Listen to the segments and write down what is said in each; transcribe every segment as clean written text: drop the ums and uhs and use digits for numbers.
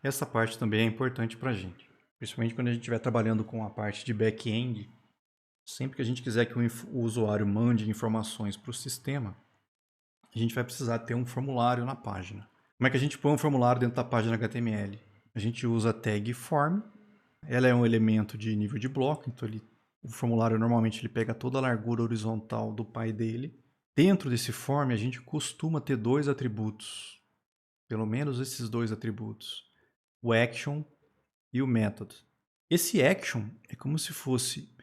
Essa parte também é importante para a gente, principalmente quando a gente estiver trabalhando com a parte de back-end. Sempre que a gente quiser que o usuário mande informações para o sistema, a gente vai precisar ter um formulário na página. Como é que a gente põe um formulário dentro da página HTML? A gente usa a tag form. Ela é um elemento de nível de bloco, então o formulário normalmente ele pega toda a largura horizontal do pai dele. Dentro desse form a gente costuma ter dois atributos, pelo menos esses dois atributos, o action e o method. Esse action é como se fosse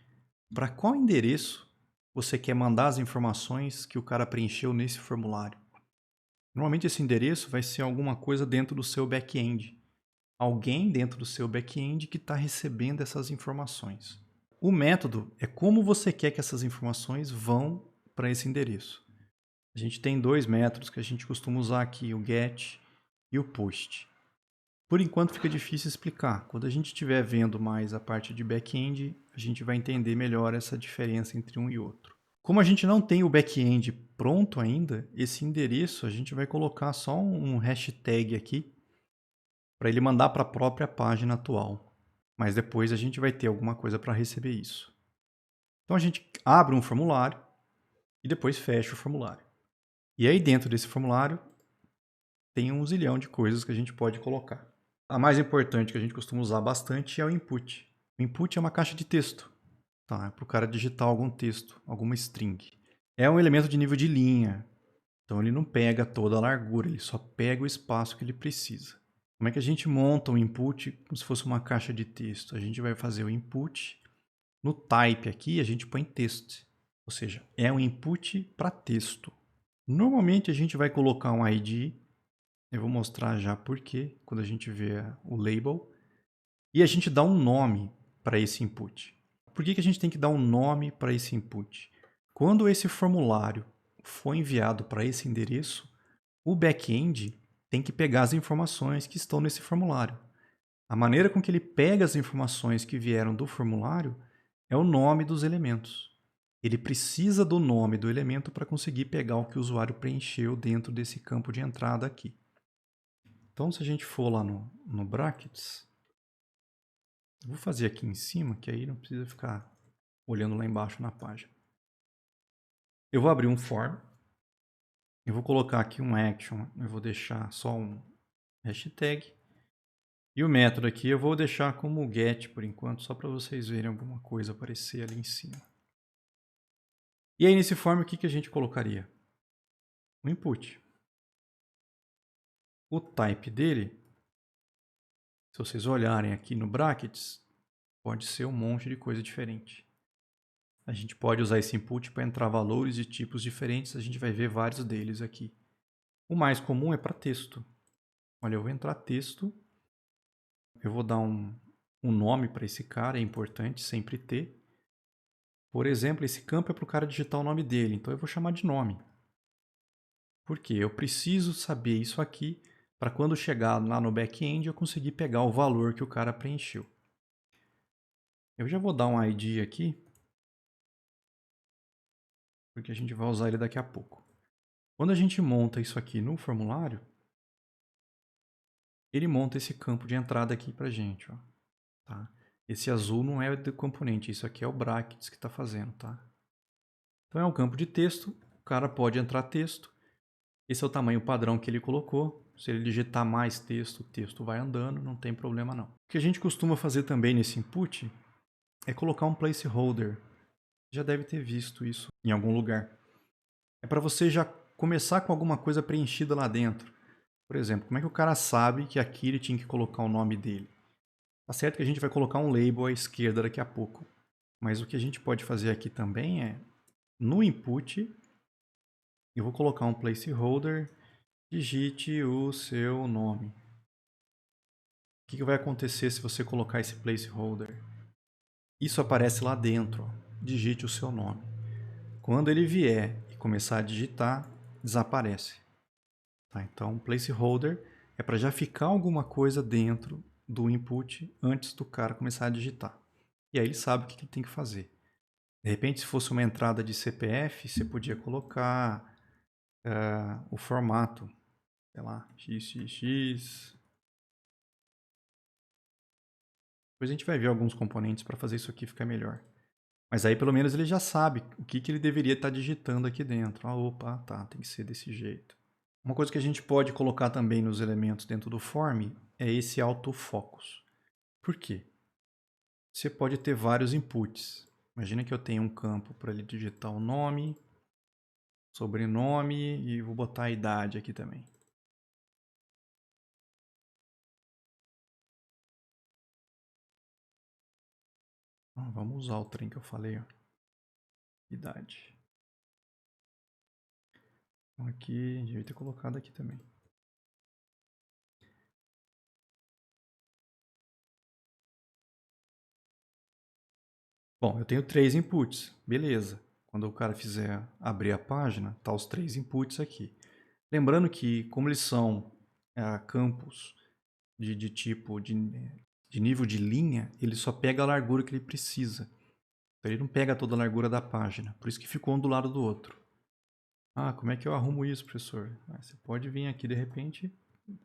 para qual endereço você quer mandar as informações que o cara preencheu nesse formulário. Normalmente esse endereço vai ser alguma coisa dentro do seu back-end. Alguém dentro do seu back-end que está recebendo essas informações. O método é como você quer que essas informações vão para esse endereço. A gente tem dois métodos que a gente costuma usar aqui, o get e o post. Por enquanto fica difícil explicar. Quando a gente estiver vendo mais a parte de back-end, a gente vai entender melhor essa diferença entre um e outro. Como a gente não tem o back-end pronto ainda, esse endereço a gente vai colocar só um hashtag aqui para ele mandar para a própria página atual. Mas depois a gente vai ter alguma coisa para receber isso. Então a gente abre um formulário e depois fecha o formulário. E aí dentro desse formulário tem um zilhão de coisas que a gente pode colocar. A mais importante que a gente costuma usar bastante é o input. O input é uma caixa de texto, tá? É para o cara digitar algum texto, alguma string. É um elemento de nível de linha, então ele não pega toda a largura, ele só pega o espaço que ele precisa. Como é que a gente monta um input como se fosse uma caixa de texto? A gente vai fazer o input, no type aqui a gente põe text, ou seja, é um input para texto. Normalmente a gente vai colocar um ID, eu vou mostrar já por quê, quando a gente vê o label, e a gente dá um nome para esse input. Por que a gente tem que dar um nome para esse input? Quando esse formulário for enviado para esse endereço, o back-end tem que pegar as informações que estão nesse formulário. A maneira com que ele pega as informações que vieram do formulário é o nome dos elementos. Ele precisa do nome do elemento para conseguir pegar o que o usuário preencheu dentro desse campo de entrada aqui. Então, se a gente for lá no brackets, eu vou fazer aqui em cima, que aí não precisa ficar olhando lá embaixo na página. Eu vou abrir um form, eu vou colocar aqui um action, eu vou deixar só um hashtag. E o método aqui eu vou deixar como get por enquanto, só para vocês verem alguma coisa aparecer ali em cima. E aí nesse form o que a gente colocaria? O input. O type dele, se vocês olharem aqui no brackets, pode ser um monte de coisa diferente. A gente pode usar esse input para entrar valores de tipos diferentes, a gente vai ver vários deles aqui. O mais comum é para texto. Olha, eu vou entrar texto, eu vou dar um nome para esse cara, é importante sempre ter. Por exemplo, esse campo é para o cara digitar o nome dele, então eu vou chamar de nome. Por quê? Eu preciso saber isso aqui para quando chegar lá no back-end eu conseguir pegar o valor que o cara preencheu. Eu já vou dar um ID aqui, porque a gente vai usar ele daqui a pouco. Quando a gente monta isso aqui no formulário, ele monta esse campo de entrada aqui para a gente. Ó, tá? Esse azul não é do componente, isso aqui é o brackets que está fazendo. Tá? Então é um campo de texto, o cara pode entrar texto. Esse é o tamanho padrão que ele colocou. Se ele digitar mais texto, o texto vai andando, não tem problema não. O que a gente costuma fazer também nesse input é colocar um placeholder. Já deve ter visto isso em algum lugar. É para você já começar com alguma coisa preenchida lá dentro. Por exemplo, como é que o cara sabe que aqui ele tinha que colocar o nome dele? Tá certo que a gente vai colocar um label à esquerda daqui a pouco. Mas o que a gente pode fazer aqui também é, no input, eu vou colocar um placeholder, digite o seu nome. O que vai acontecer se você colocar esse placeholder? Isso aparece lá dentro, ó. Digite o seu nome. Quando ele vier e começar a digitar, desaparece. Tá? Então, placeholder é para já ficar alguma coisa dentro do input antes do cara começar a digitar. E aí ele sabe o que ele tem que fazer. De repente, se fosse uma entrada de CPF, você podia colocar o formato, sei lá, XXX Depois a gente vai ver alguns componentes para fazer isso aqui ficar melhor. Mas aí pelo menos ele já sabe o que ele deveria estar digitando aqui dentro. Ah, opa, tá, tem que ser desse jeito. Uma coisa que a gente pode colocar também nos elementos dentro do form é esse autofocus. Por quê? Você pode ter vários inputs. Imagina que eu tenho um campo para ele digitar o nome, sobrenome e vou botar a idade aqui também. Vamos usar o trem que eu falei, ó. Idade. Então aqui, devia ter colocado aqui também. Bom, eu tenho 3 inputs, beleza. Quando o cara fizer abrir a página, tá os 3 inputs aqui. Lembrando que, como eles são campos de tipo de nível de linha, ele só pega a largura que ele precisa. Então, ele não pega toda a largura da página. Por isso que ficou um do lado do outro. Ah, como é que eu arrumo isso, professor? Você pode vir aqui de repente,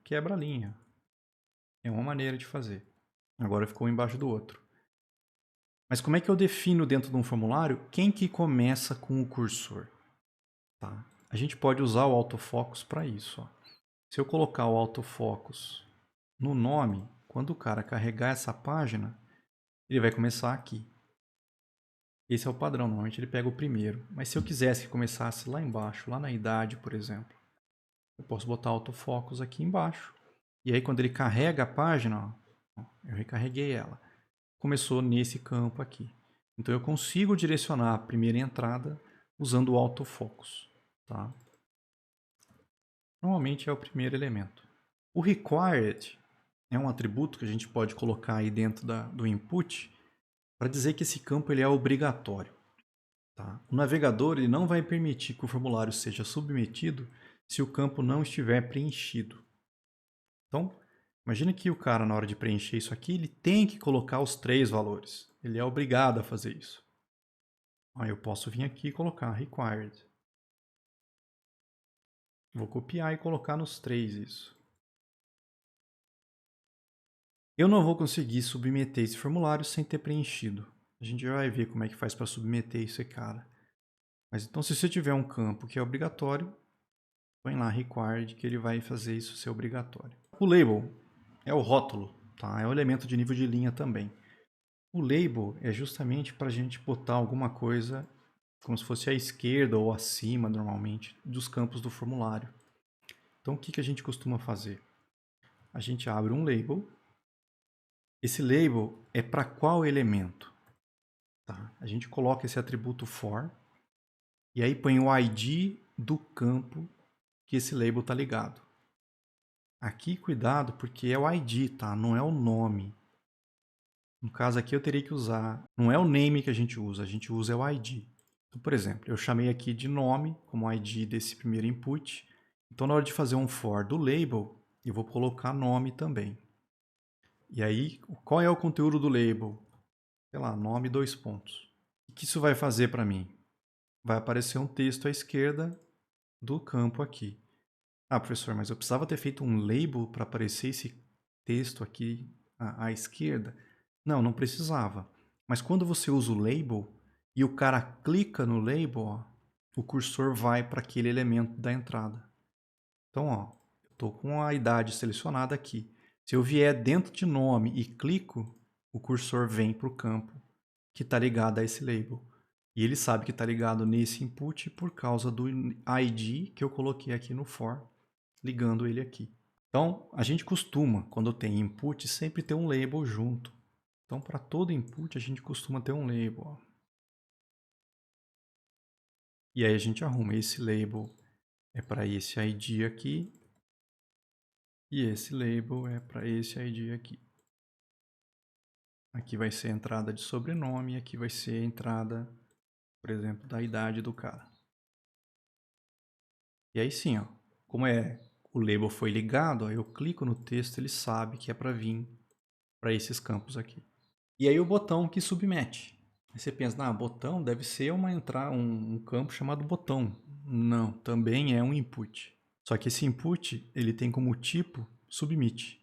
quebra a linha. É uma maneira de fazer. Agora ficou um embaixo do outro. Mas como é que eu defino dentro de um formulário quem que começa com o cursor? Tá? A gente pode usar o autofocus para isso. Ó. Se eu colocar o autofocus no nome, quando o cara carregar essa página, ele vai começar aqui. Esse é o padrão, normalmente ele pega o primeiro. Mas se eu quisesse que começasse lá embaixo, lá na idade, por exemplo, eu posso botar autofocus aqui embaixo. E aí quando ele carrega a página, ó, eu recarreguei ela. Começou nesse campo aqui. Então eu consigo direcionar a primeira entrada usando o autofocus. Tá? Normalmente é o primeiro elemento. O required é um atributo que a gente pode colocar aí dentro do input para dizer que esse campo ele é obrigatório. Tá? O navegador ele não vai permitir que o formulário seja submetido se o campo não estiver preenchido. Então, imagina que o cara, na hora de preencher isso aqui, ele tem que colocar os 3 valores. Ele é obrigado a fazer isso. Aí eu posso vir aqui e colocar required. Vou copiar e colocar nos 3 isso. Eu não vou conseguir submeter esse formulário sem ter preenchido. A gente já vai ver como é que faz para submeter isso, cara. Mas então, se você tiver um campo que é obrigatório, põe lá required que ele vai fazer isso ser obrigatório. O label é o rótulo, tá? É o elemento de nível de linha também. O label é justamente para a gente botar alguma coisa como se fosse à esquerda ou acima, normalmente, dos campos do formulário. Então, o que a gente costuma fazer? A gente abre um label. Esse label é para qual elemento? Tá? A gente coloca esse atributo for e aí põe o ID do campo que esse label está ligado. Aqui, cuidado, porque é o ID, tá? Não é o nome. No caso aqui, eu teria que usar... Não é o name que a gente usa é o ID. Então, por exemplo, eu chamei aqui de nome como ID desse primeiro input. Então, na hora de fazer um for do label, eu vou colocar nome também. E aí, qual é o conteúdo do label? Sei lá, nome 2 pontos. O que isso vai fazer para mim? Vai aparecer um texto à esquerda do campo aqui. Ah, professor, mas eu precisava ter feito um label para aparecer esse texto aqui à esquerda? Não, não precisava. Mas quando você usa o label e o cara clica no label, ó, o cursor vai para aquele elemento da entrada. Então, ó, eu estou com a idade selecionada aqui. Se eu vier dentro de nome e clico, o cursor vem para o campo que está ligado a esse label. E ele sabe que está ligado nesse input por causa do ID que eu coloquei aqui no for, ligando ele aqui. Então, a gente costuma, quando tem input, sempre ter um label junto. Então, para todo input, a gente costuma ter um label. Ó. E aí a gente arruma esse label é para esse ID aqui e esse label é para esse ID aqui. Aqui vai ser a entrada de sobrenome e aqui vai ser a entrada, por exemplo, da idade do cara. E aí sim, ó, como o label foi ligado, ó, eu clico no texto, ele sabe que é para vir para esses campos aqui. E aí o botão que submete. Aí você pensa, botão deve ser um campo chamado botão. Não, também é um input. Só que esse input ele tem como tipo submit.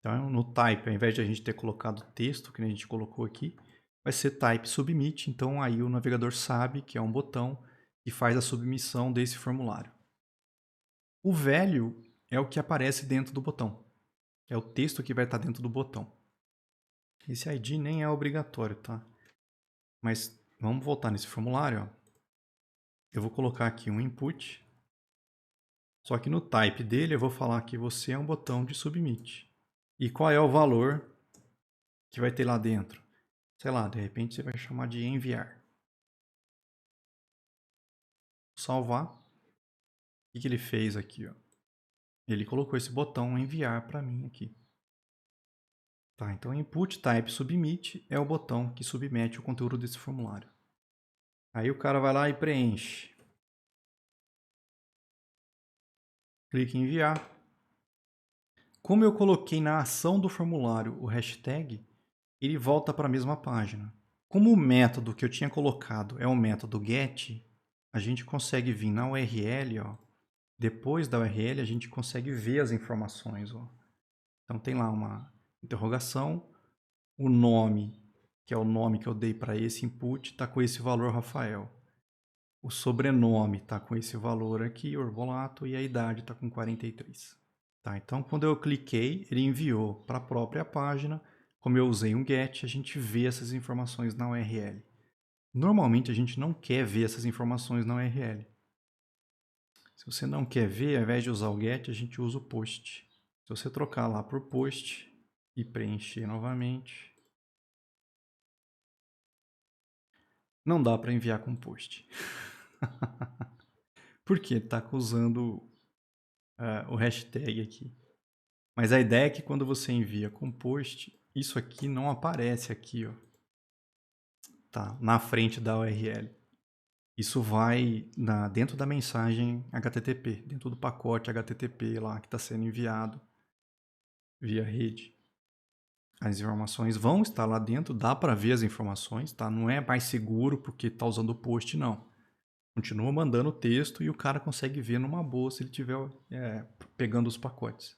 Então, no type, ao invés de a gente ter colocado texto, que a gente colocou aqui, vai ser type submit. Então, aí o navegador sabe que é um botão e faz a submissão desse formulário. O value é o que aparece dentro do botão. É o texto que vai estar dentro do botão. Esse ID nem é obrigatório, tá? Mas vamos voltar nesse formulário, ó. Eu vou colocar aqui um input. Só que no type dele eu vou falar que você é um botão de submit. E qual é o valor que vai ter lá dentro? Sei lá, de repente você vai chamar de enviar. Salvar. O que ele fez aqui, ó? Ele colocou esse botão enviar para mim aqui. Tá, então input type submit é o botão que submete o conteúdo desse formulário. Aí o cara vai lá e preenche. Clique em enviar. Como eu coloquei na ação do formulário o hashtag, ele volta para a mesma página. Como o método que eu tinha colocado é o método get, a gente consegue vir na URL, ó. Depois da URL a gente consegue ver as informações, ó. Então tem lá uma interrogação, o nome, que é o nome que eu dei para esse input, está com esse valor Rafael. O sobrenome está com esse valor aqui, Orbolato, e a idade está com 43. Tá, então quando eu cliquei, ele enviou para a própria página. Como eu usei um get, a gente vê essas informações na URL. Normalmente a gente não quer ver essas informações na URL. Se você não quer ver, ao invés de usar o get, a gente usa o post. Se você trocar lá por post e preencher novamente, não dá para enviar com post. Porque está usando o hashtag aqui. Mas a ideia é que quando você envia com post, isso aqui não aparece aqui, ó. Tá, na frente da URL. Isso vai dentro da mensagem HTTP, dentro do pacote HTTP lá que está sendo enviado via rede. As informações vão estar lá dentro, dá para ver as informações, tá? Não é mais seguro porque está usando o post, não. Continua mandando o texto e o cara consegue ver numa boa se ele estiver pegando os pacotes.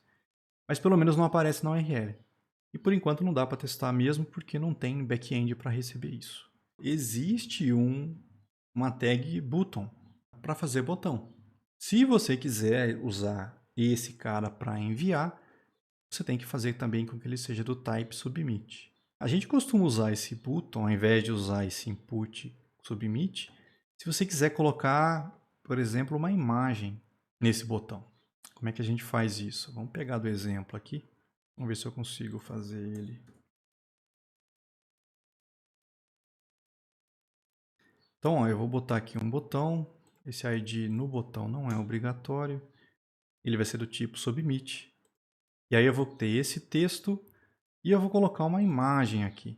Mas pelo menos não aparece na URL. E por enquanto não dá para testar mesmo porque não tem back-end para receber isso. Existe uma tag button para fazer botão. Se você quiser usar esse cara para enviar, você tem que fazer também com que ele seja do type submit. A gente costuma usar esse button ao invés de usar esse input submit, se você quiser colocar, por exemplo, uma imagem nesse botão. Como é que a gente faz isso? Vamos pegar do exemplo aqui. Vamos ver se eu consigo fazer ele. Então, ó, eu vou botar aqui um botão. Esse ID no botão não é obrigatório. Ele vai ser do tipo submit. E aí eu vou ter esse texto e eu vou colocar uma imagem aqui.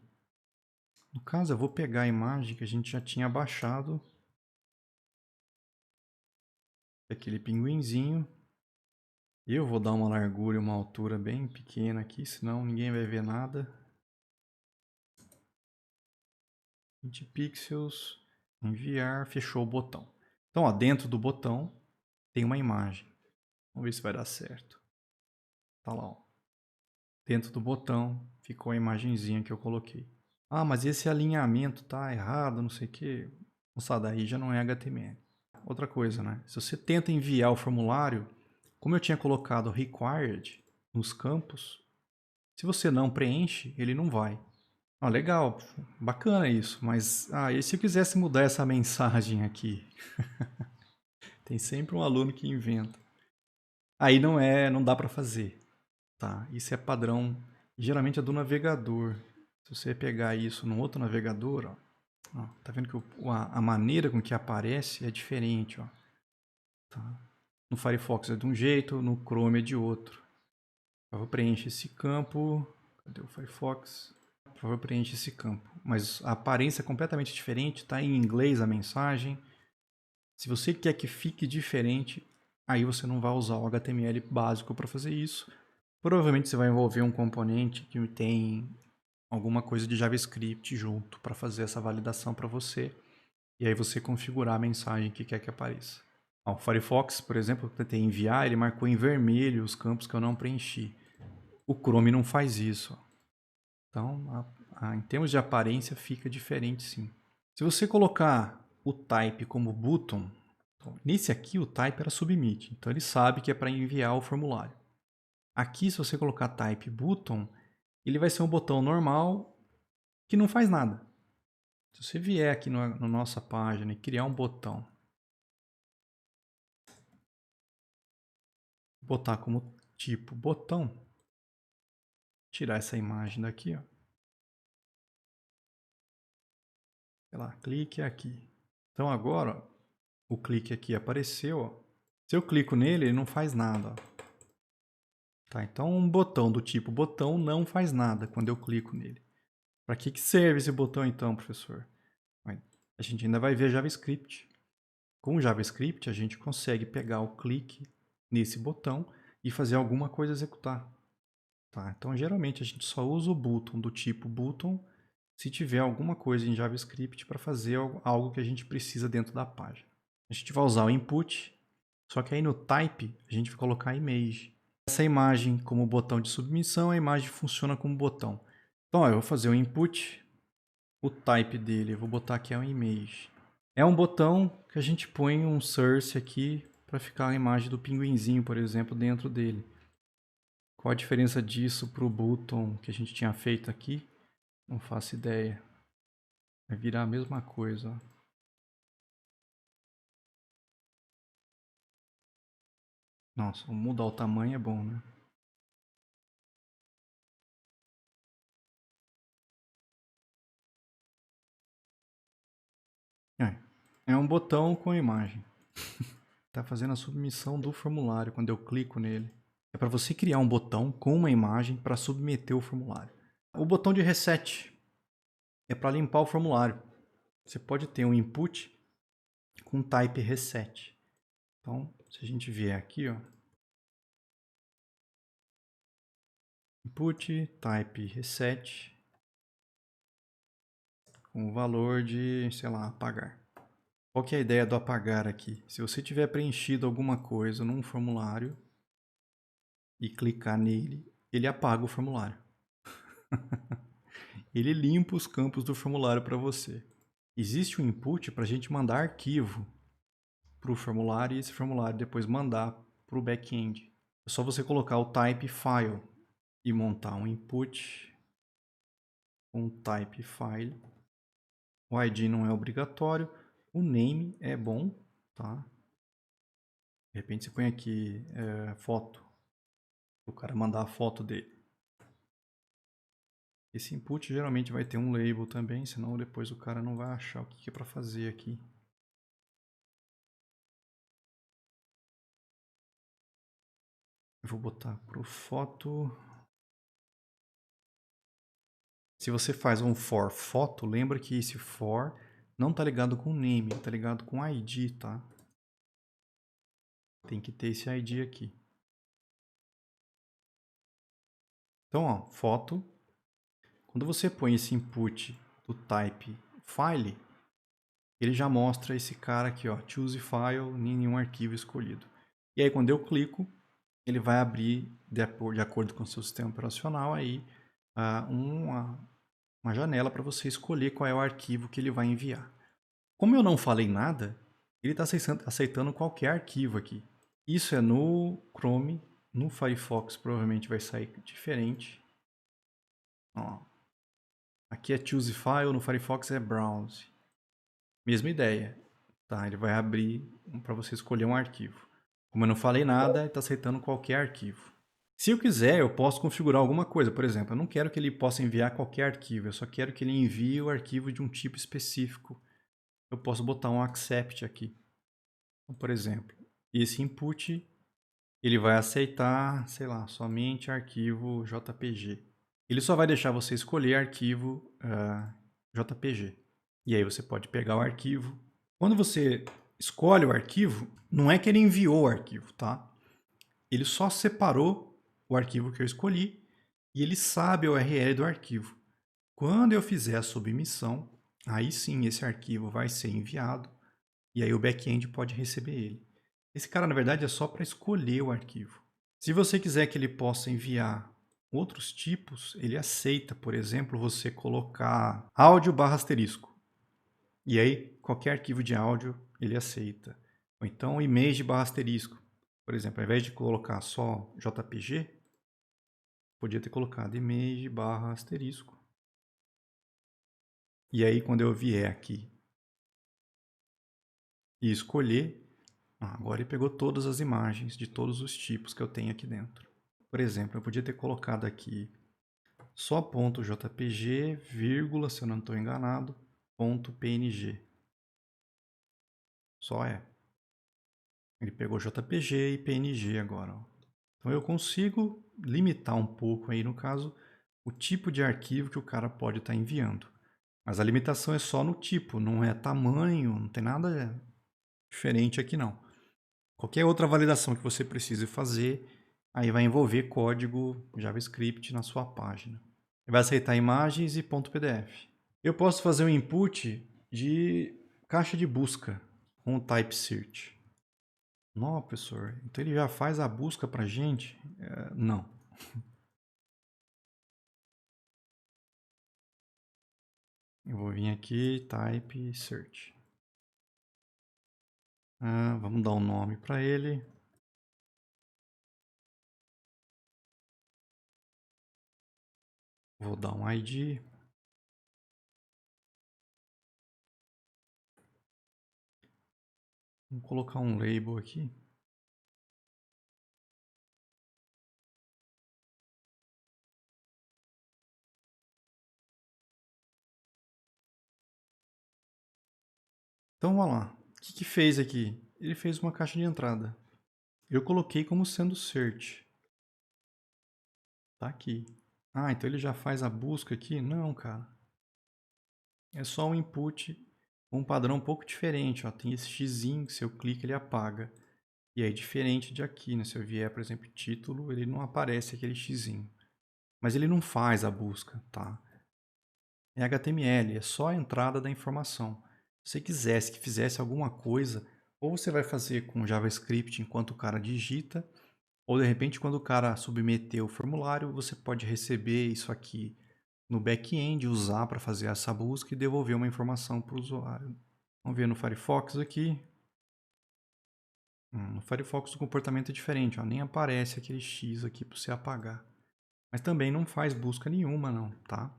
No caso, eu vou pegar a imagem que a gente já tinha baixado. Aquele pinguinzinho. Eu vou dar uma largura e uma altura bem pequena aqui, senão ninguém vai ver nada. 20 pixels, enviar, fechou o botão. Então, ó, dentro do botão tem uma imagem. Vamos ver se vai dar certo. Tá lá, ó. Dentro do botão ficou a imagenzinha que eu coloquei. Ah, mas esse alinhamento tá errado, não sei o que. Moçada, aí já não é HTML. Outra coisa, né? Se você tenta enviar o formulário, como eu tinha colocado required nos campos, se você não preenche, ele não vai. Ah, legal, bacana isso, mas e se eu quisesse mudar essa mensagem aqui? Tem sempre um aluno que inventa. Aí não dá para fazer, tá? Isso é padrão, geralmente é do navegador. Se você pegar isso num outro navegador, ó, tá vendo que a maneira com que aparece é diferente, ó. Tá? No Firefox é de um jeito, no Chrome é de outro. Eu vou preencher esse campo. Cadê o Firefox? Por favor, preencha esse campo. Mas a aparência é completamente diferente, está em inglês a mensagem. Se você quer que fique diferente, aí você não vai usar o HTML básico para fazer isso. Provavelmente você vai envolver um componente que tem alguma coisa de JavaScript junto para fazer essa validação para você. E aí você configurar a mensagem que quer que apareça. O Firefox, por exemplo, eu tentei enviar, ele marcou em vermelho os campos que eu não preenchi. O Chrome não faz isso. Ó. Então, em termos de aparência, fica diferente sim. Se você colocar o type como button, então, nesse aqui o type era submit, então ele sabe que é para enviar o formulário. Aqui, se você colocar type button, ele vai ser um botão normal que não faz nada. Se você vier aqui na nossa página e criar um botão, botar como tipo botão, tirar essa imagem daqui, ó. Sei lá, clique aqui. Então agora, ó, o clique aqui apareceu, ó. Se eu clico nele, ele não faz nada, ó. Tá, então um botão do tipo botão não faz nada quando eu clico nele. Para que serve esse botão então, professor? A gente ainda vai ver JavaScript. Com o JavaScript, a gente consegue pegar o clique nesse botão e fazer alguma coisa executar. Tá? Então, geralmente, a gente só usa o button do tipo button se tiver alguma coisa em JavaScript para fazer algo que a gente precisa dentro da página. A gente vai usar o input, só que aí no type a gente vai colocar image. Essa imagem como botão de submissão, a imagem funciona como botão. Então, ó, eu vou fazer o input, o type dele, eu vou botar aqui é um image. É um botão que a gente põe um source aqui para ficar a imagem do pinguinzinho, por exemplo, dentro dele. Qual a diferença disso para o button que a gente tinha feito aqui? Não faço ideia. Vai virar a mesma coisa. Ó. Nossa, mudar o tamanho é bom, né? É um botão com imagem. Está fazendo a submissão do formulário quando eu clico nele. É para você criar um botão com uma imagem para submeter o formulário. O botão de reset é para limpar o formulário. Você pode ter um input com type reset. Então, se a gente vier aqui, ó, input type reset com o valor de, sei lá, apagar. Qual que é a ideia do apagar aqui? Se você tiver preenchido alguma coisa num formulário e clicar nele, ele apaga o formulário. Ele limpa os campos do formulário para você. Existe um input para a gente mandar arquivo para o formulário e esse formulário depois mandar para o back-end. É só você colocar o type file e montar um input com type file. O ID não é obrigatório. O name é bom, tá? De repente você põe aqui foto. O cara mandar a foto dele. Esse input geralmente vai ter um label também, senão depois o cara não vai achar o que é para fazer aqui. Eu vou botar pro foto. Se você faz um for foto, lembra que esse for não está ligado com name, está ligado com ID, tá? Tem que ter esse ID aqui. Então, ó, foto. Quando você põe esse input do type file, ele já mostra esse cara aqui, ó, choose file, nenhum arquivo escolhido. E aí, quando eu clico, ele vai abrir, de acordo com o seu sistema operacional, aí, uma janela para você escolher qual é o arquivo que ele vai enviar. Como eu não falei nada, ele está aceitando qualquer arquivo aqui. Isso é no Chrome, no Firefox provavelmente vai sair diferente. Ó, aqui é Choose File, no Firefox é Browse. Mesma ideia, tá? Ele vai abrir para você escolher um arquivo. Como eu não falei nada, ele está aceitando qualquer arquivo. Se eu quiser, eu posso configurar alguma coisa. Por exemplo, eu não quero que ele possa enviar qualquer arquivo, eu só quero que ele envie o arquivo de um tipo específico. Eu posso botar um accept aqui. Então, por exemplo, esse input ele vai aceitar, sei lá, somente arquivo JPG. Ele só vai deixar você escolher arquivo JPG. E aí você pode pegar o arquivo. Quando você escolhe o arquivo, não é que ele enviou o arquivo, tá? Ele só separou o arquivo que eu escolhi e ele sabe a URL do arquivo. Quando eu fizer a submissão, aí sim esse arquivo vai ser enviado e aí o back-end pode receber ele. Esse cara, na verdade, é só para escolher o arquivo. Se você quiser que ele possa enviar Outros tipos, ele aceita, por exemplo, você colocar áudio barra asterisco. E aí, qualquer arquivo de áudio, ele aceita. Ou então, image barra asterisco. Por exemplo, ao invés de colocar só JPG, podia ter colocado image barra asterisco. E aí, quando eu vier aqui e escolher, agora ele pegou todas as imagens de todos os tipos que eu tenho aqui dentro. Por exemplo, eu podia ter colocado aqui só .jpg, vírgula, se eu não estou enganado, .png. Só é. Ele pegou JPG e PNG agora. Ó. Então eu consigo limitar um pouco aí, no caso, o tipo de arquivo que o cara pode estar enviando. Mas a limitação é só no tipo, não é tamanho, não tem nada diferente aqui não. Qualquer outra validação que você precise fazer, aí vai envolver código JavaScript na sua página. Vai aceitar imagens e .pdf. Eu posso fazer um input de caixa de busca com o type search. Não, professor, então ele já faz a busca para a gente? Não. Eu vou vir aqui, type search. Vamos dar um nome para ele. Vou dar um ID. Vamos colocar um label aqui. Então, vamos lá. O que fez aqui? Ele fez uma caixa de entrada. Eu coloquei como sendo search. Tá aqui. Então ele já faz a busca aqui? Não, cara. É só um input com um padrão um pouco diferente. Ó. Tem esse xzinho que se eu clico ele apaga. E aí diferente de aqui, né? Se eu vier, por exemplo, título, ele não aparece aquele xzinho. Mas ele não faz a busca, tá? É HTML, é só a entrada da informação. Se você quisesse que fizesse alguma coisa, ou você vai fazer com JavaScript enquanto o cara digita, ou de repente quando o cara submeter o formulário, você pode receber isso aqui no back-end, usar para fazer essa busca e devolver uma informação para o usuário. Vamos ver no Firefox aqui. No Firefox o comportamento é diferente, ó, nem aparece aquele X aqui para você apagar. Mas também não faz busca nenhuma não, tá?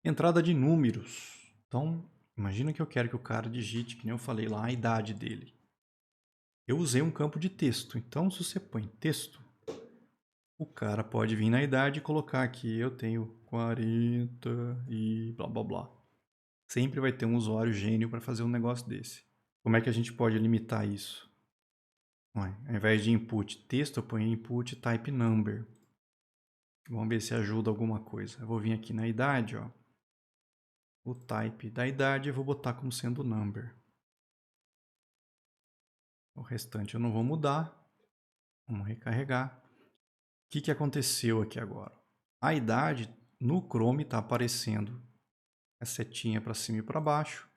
Entrada de números. Então, imagina que eu quero que o cara digite, que nem eu falei lá, a idade dele. Eu usei um campo de texto, então se você põe texto, o cara pode vir na idade e colocar aqui, eu tenho 40 e blá blá blá. Sempre vai ter um usuário gênio para fazer um negócio desse. Como é que a gente pode limitar isso? Ao invés de input texto, eu ponho input type number. Vamos ver se ajuda alguma coisa. Eu vou vir aqui na idade, ó. O type da idade eu vou botar como sendo number. O restante eu não vou mudar. Vamos recarregar. O que aconteceu aqui agora? A idade no Chrome está aparecendo a setinha para cima e para baixo.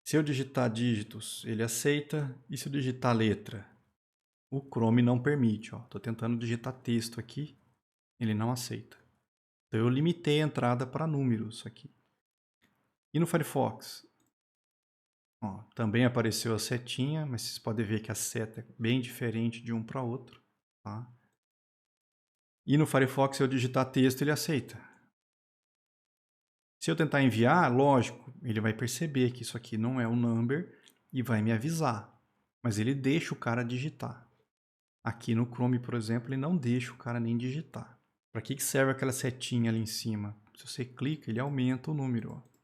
Se eu digitar dígitos, ele aceita. E se eu digitar letra? O Chrome não permite. Estou tentando digitar texto aqui. Ele não aceita. Então eu limitei a entrada para números aqui. E no Firefox? Também apareceu a setinha, mas vocês podem ver que a seta é bem diferente de um para outro. Tá? E no Firefox, se eu digitar texto, ele aceita. Se eu tentar enviar, lógico, ele vai perceber que isso aqui não é um number e vai me avisar. Mas ele deixa o cara digitar. Aqui no Chrome, por exemplo, ele não deixa o cara nem digitar. Para que serve aquela setinha ali em cima? Se você clica, ele aumenta o número. Ó.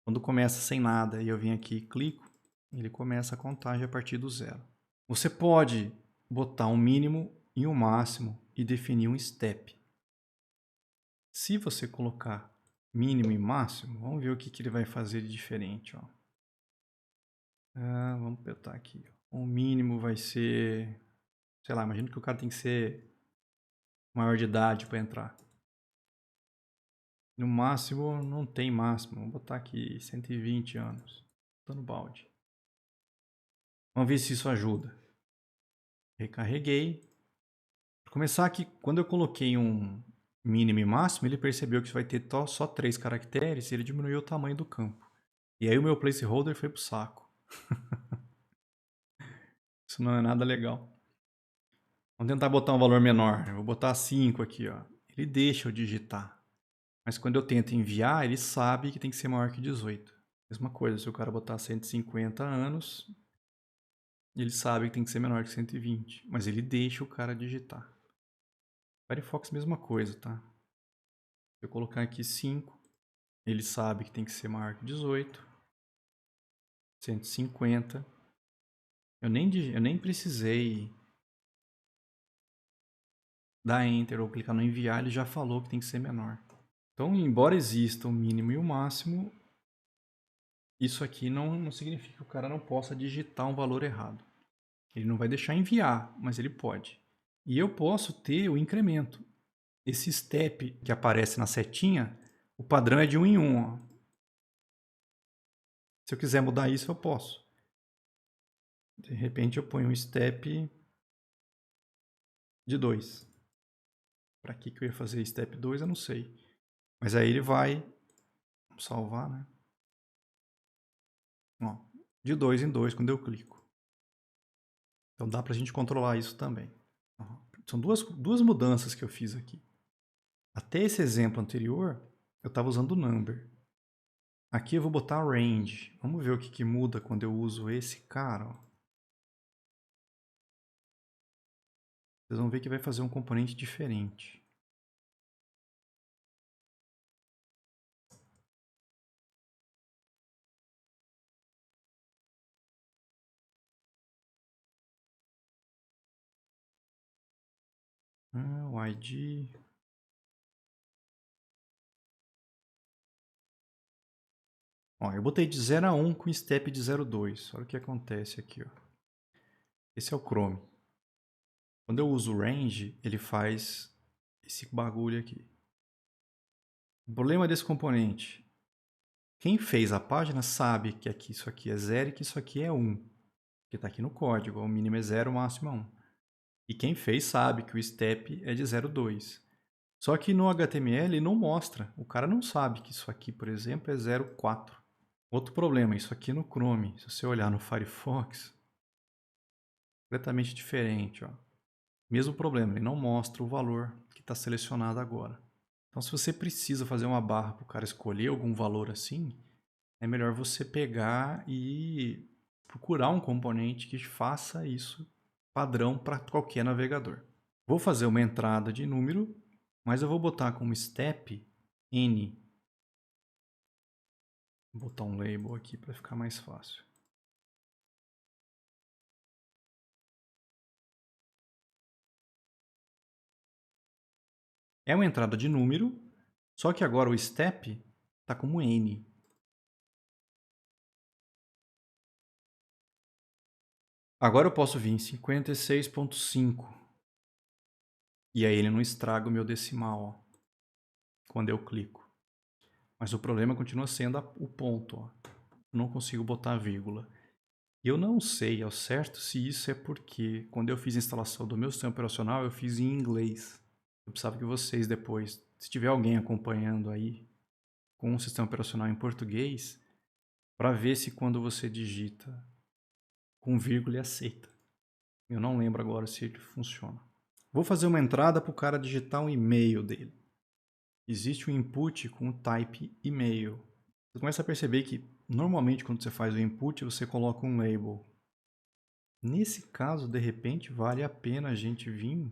Quando começa sem nada e eu vim aqui e clico, ele começa a contagem a partir do zero. Você pode botar um mínimo e um máximo e definir um step. Se você colocar mínimo e máximo, vamos ver o que ele vai fazer de diferente. Ó. Vamos apertar aqui. O mínimo vai ser, sei lá, imagina que o cara tem que ser maior de idade para entrar. No máximo, não tem máximo. Vamos botar aqui 120 anos. Tô no balde. Vamos ver se isso ajuda. Recarreguei. Para começar aqui, quando eu coloquei um mínimo e máximo, ele percebeu que vai ter só 3 caracteres e ele diminuiu o tamanho do campo. E aí o meu placeholder foi pro saco. Isso não é nada legal. Vamos tentar botar um valor menor. Eu vou botar 5 aqui, ó. Ele deixa eu digitar. Mas quando eu tento enviar, ele sabe que tem que ser maior que 18. Mesma coisa, se o cara botar 150 anos, ele sabe que tem que ser menor que 120. Mas ele deixa o cara digitar. Firefox, mesma coisa, tá? Se eu colocar aqui 5, ele sabe que tem que ser maior que 18. 150. Eu nem precisei dar Enter ou clicar no enviar, ele já falou que tem que ser menor. Então, embora exista o mínimo e o máximo, isso aqui não significa que o cara não possa digitar um valor errado. Ele não vai deixar enviar, mas ele pode. E eu posso ter o incremento. Esse step que aparece na setinha, o padrão é de 1 em 1. Ó. Se eu quiser mudar isso, eu posso. De repente eu ponho um step de 2. Para que eu ia fazer step 2, eu não sei. Mas aí ele vai... Vamos salvar, né? Ó, de 2 em 2 quando eu clico. Então dá para a gente controlar isso também. São duas mudanças que eu fiz aqui. Até esse exemplo anterior, eu estava usando o number. Aqui eu vou botar range. Vamos ver o que muda quando eu uso esse cara. Ó. Vocês vão ver que vai fazer um componente diferente. O ID... Ó, eu botei de 0 a 1 com step de 0 a 2. Olha o que acontece aqui. Ó. Esse é o Chrome. Quando eu uso o range, ele faz esse bagulho aqui. O problema desse componente. Quem fez a página sabe que aqui, isso aqui é 0 e que isso aqui é 1. Porque está aqui no código. O mínimo é 0, o máximo é 1. E quem fez sabe que o step é de 0 a 2. Só que no HTML não mostra. O cara não sabe que isso aqui, por exemplo, é 0,4. Outro problema, isso aqui no Chrome. Se você olhar no Firefox, completamente diferente. Ó. Mesmo problema, ele não mostra o valor que está selecionado agora. Então, se você precisa fazer uma barra para o cara escolher algum valor assim, é melhor você pegar e procurar um componente que faça isso padrão para qualquer navegador. Vou fazer uma entrada de número, mas eu vou botar como step n. Vou botar um label aqui para ficar mais fácil. É uma entrada de número, só que agora o step está como n. Agora eu posso vir em 56.5. E aí ele não estraga o meu decimal, ó, quando eu clico. Mas o problema continua sendo o ponto. Ó. Eu não consigo botar vírgula. E eu não sei ao certo se isso é porque quando eu fiz a instalação do meu sistema operacional, eu fiz em inglês. Eu precisava que vocês depois, se tiver alguém acompanhando aí com um sistema operacional em português, para ver se quando você digita com vírgula ele aceita. Eu não lembro agora se ele funciona. Vou fazer uma entrada para o cara digitar um e-mail dele. Existe um input com o type e-mail. Você começa a perceber que normalmente quando você faz o input você coloca um label. Nesse caso, de repente, vale a pena a gente vir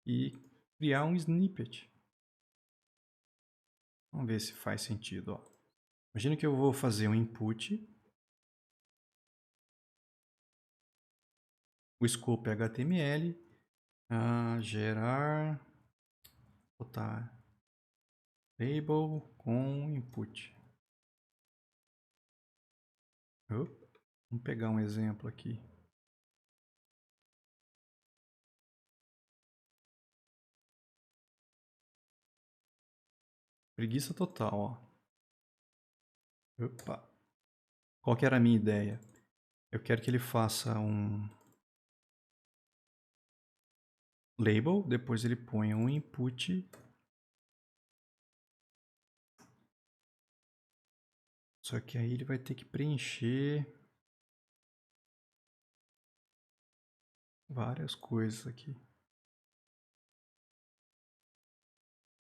e criar um snippet. Vamos ver se faz sentido. Ó. Imagina que eu vou fazer um input. O scope é HTML. Gerar. Botar label com input. Vamos pegar um exemplo aqui. Preguiça total, ó. Opa. Qual que era a minha ideia? Eu quero que ele faça um label, depois ele ponha um input Só que aí ele vai ter que preencher várias coisas aqui. Não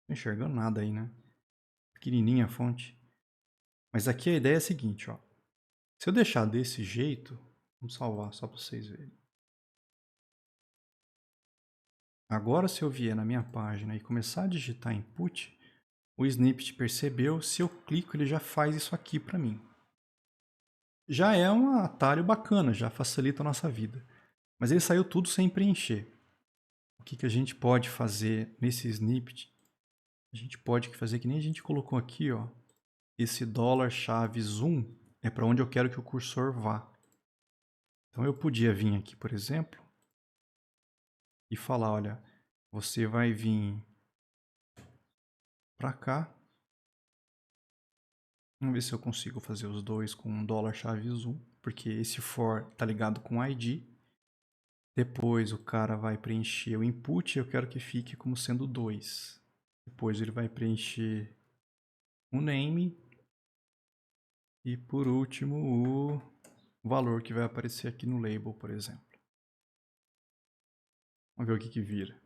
tô enxergando nada aí, né? Pequenininha a fonte. Mas aqui a ideia é a seguinte, ó. Se eu deixar desse jeito, vamos salvar só para vocês verem. Agora, se eu vier na minha página e começar a digitar input, o snippet percebeu, se eu clico ele já faz isso aqui para mim. Já é um atalho bacana, já facilita a nossa vida. Mas ele saiu tudo sem preencher. O que a gente pode fazer nesse snippet? A gente pode fazer que nem a gente colocou aqui, ó. Esse $chave zoom é para onde eu quero que o cursor vá. Então eu podia vir aqui, por exemplo, e falar, olha, você vai vir para cá. Vamos ver se eu consigo fazer os dois com $chave zoom, porque esse for tá ligado com ID. Depois o cara vai preencher o input e eu quero que fique como sendo 2. Depois ele vai preencher o name. E por último o valor que vai aparecer aqui no label, por exemplo. Vamos ver o que vira.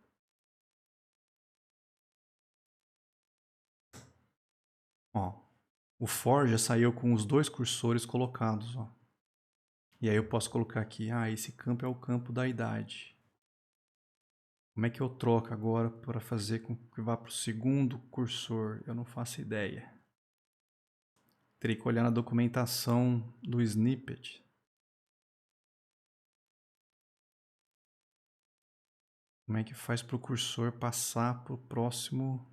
Ó, o for já saiu com os dois cursores colocados, ó. E aí eu posso colocar aqui, esse campo é o campo da idade. Como é que eu troco agora para fazer com que vá para o segundo cursor? Eu não faço ideia. Terei que olhar na documentação do snippet. Como é que faz para o cursor passar para o próximo?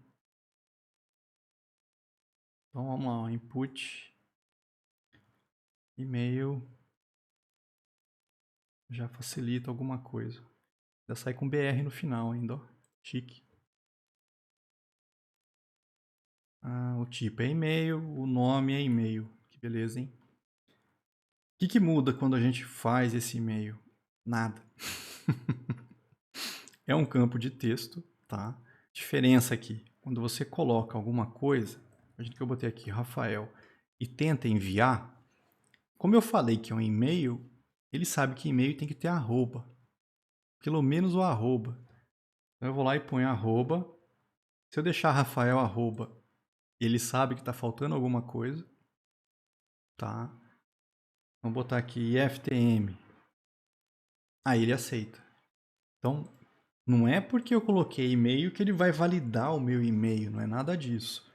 Então vamos lá, input, e-mail, já facilita alguma coisa. Já sai com BR no final ainda, ó. Chique. O tipo é e-mail, o nome é e-mail. Que beleza, hein? O que muda quando a gente faz esse e-mail? Nada. É um campo de texto, tá? Diferença aqui, quando você coloca alguma coisa, imagina que eu botei aqui Rafael e tenta enviar, como eu falei que é um e-mail, ele sabe que e-mail tem que ter arroba. Pelo menos o arroba. Então eu vou lá e ponho arroba. Se eu deixar Rafael arroba, ele sabe que está faltando alguma coisa, tá? Vamos botar aqui IFTM. Aí ele aceita. Então, não é porque eu coloquei e-mail que ele vai validar o meu e-mail, não é nada disso.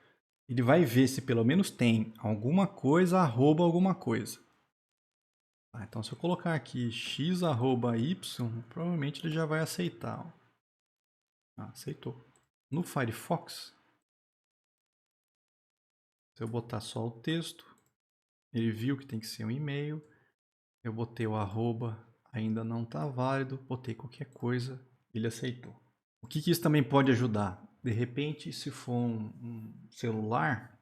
Ele vai ver se pelo menos tem alguma coisa, arroba alguma coisa. Então, se eu colocar aqui x arroba y, provavelmente ele já vai aceitar. Aceitou. No Firefox, se eu botar só o texto, ele viu que tem que ser um e-mail. Eu botei o arroba, ainda não está válido. Botei qualquer coisa, ele aceitou. O que isso também pode ajudar? De repente, se for um celular,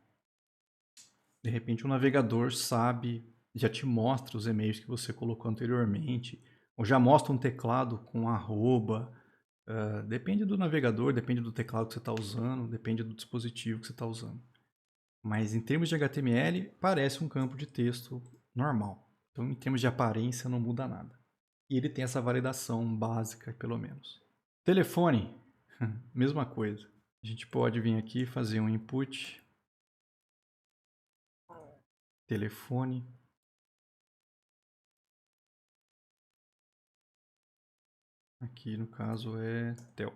de repente o navegador sabe, já te mostra os e-mails que você colocou anteriormente, ou já mostra um teclado com arroba. Depende do navegador, depende do teclado que você está usando, depende do dispositivo que você está usando. Mas em termos de HTML, parece um campo de texto normal. Então, em termos de aparência, não muda nada. E ele tem essa validação básica, pelo menos. Telefone, mesma coisa. A gente pode vir aqui e fazer um input. Telefone. Aqui no caso é tel.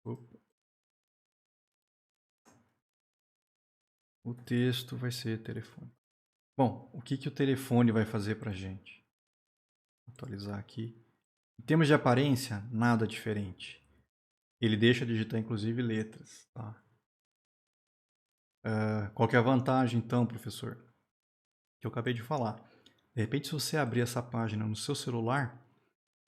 Opa. O texto vai ser telefone. Bom, o que o telefone vai fazer para a gente? Vou atualizar aqui. Em termos de aparência, nada diferente. Ele deixa digitar inclusive letras. Tá? Qual que é a vantagem então, professor? Que eu acabei de falar. De repente, se você abrir essa página no seu celular,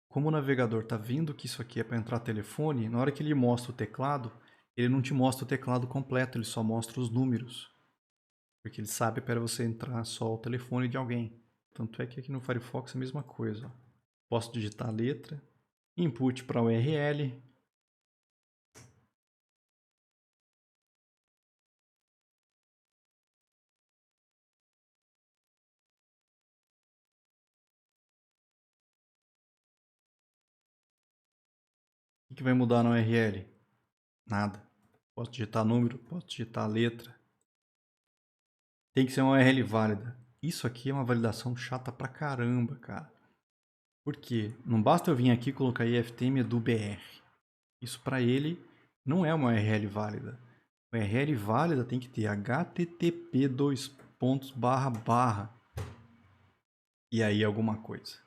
como o navegador está vendo que isso aqui é para entrar telefone, na hora que ele mostra o teclado, ele não te mostra o teclado completo, ele só mostra os números. Porque ele sabe para você entrar só o telefone de alguém. Tanto é que aqui no Firefox é a mesma coisa. Ó. Posso digitar a letra, input para URL. que vai mudar na URL? Nada. Posso digitar número, posso digitar letra. Tem que ser uma URL válida. Isso aqui é uma validação chata pra caramba, cara. Por quê? Não basta eu vir aqui e colocar IFTM do BR. Isso para ele não é uma URL válida. A URL válida tem que ter http e aí alguma coisa.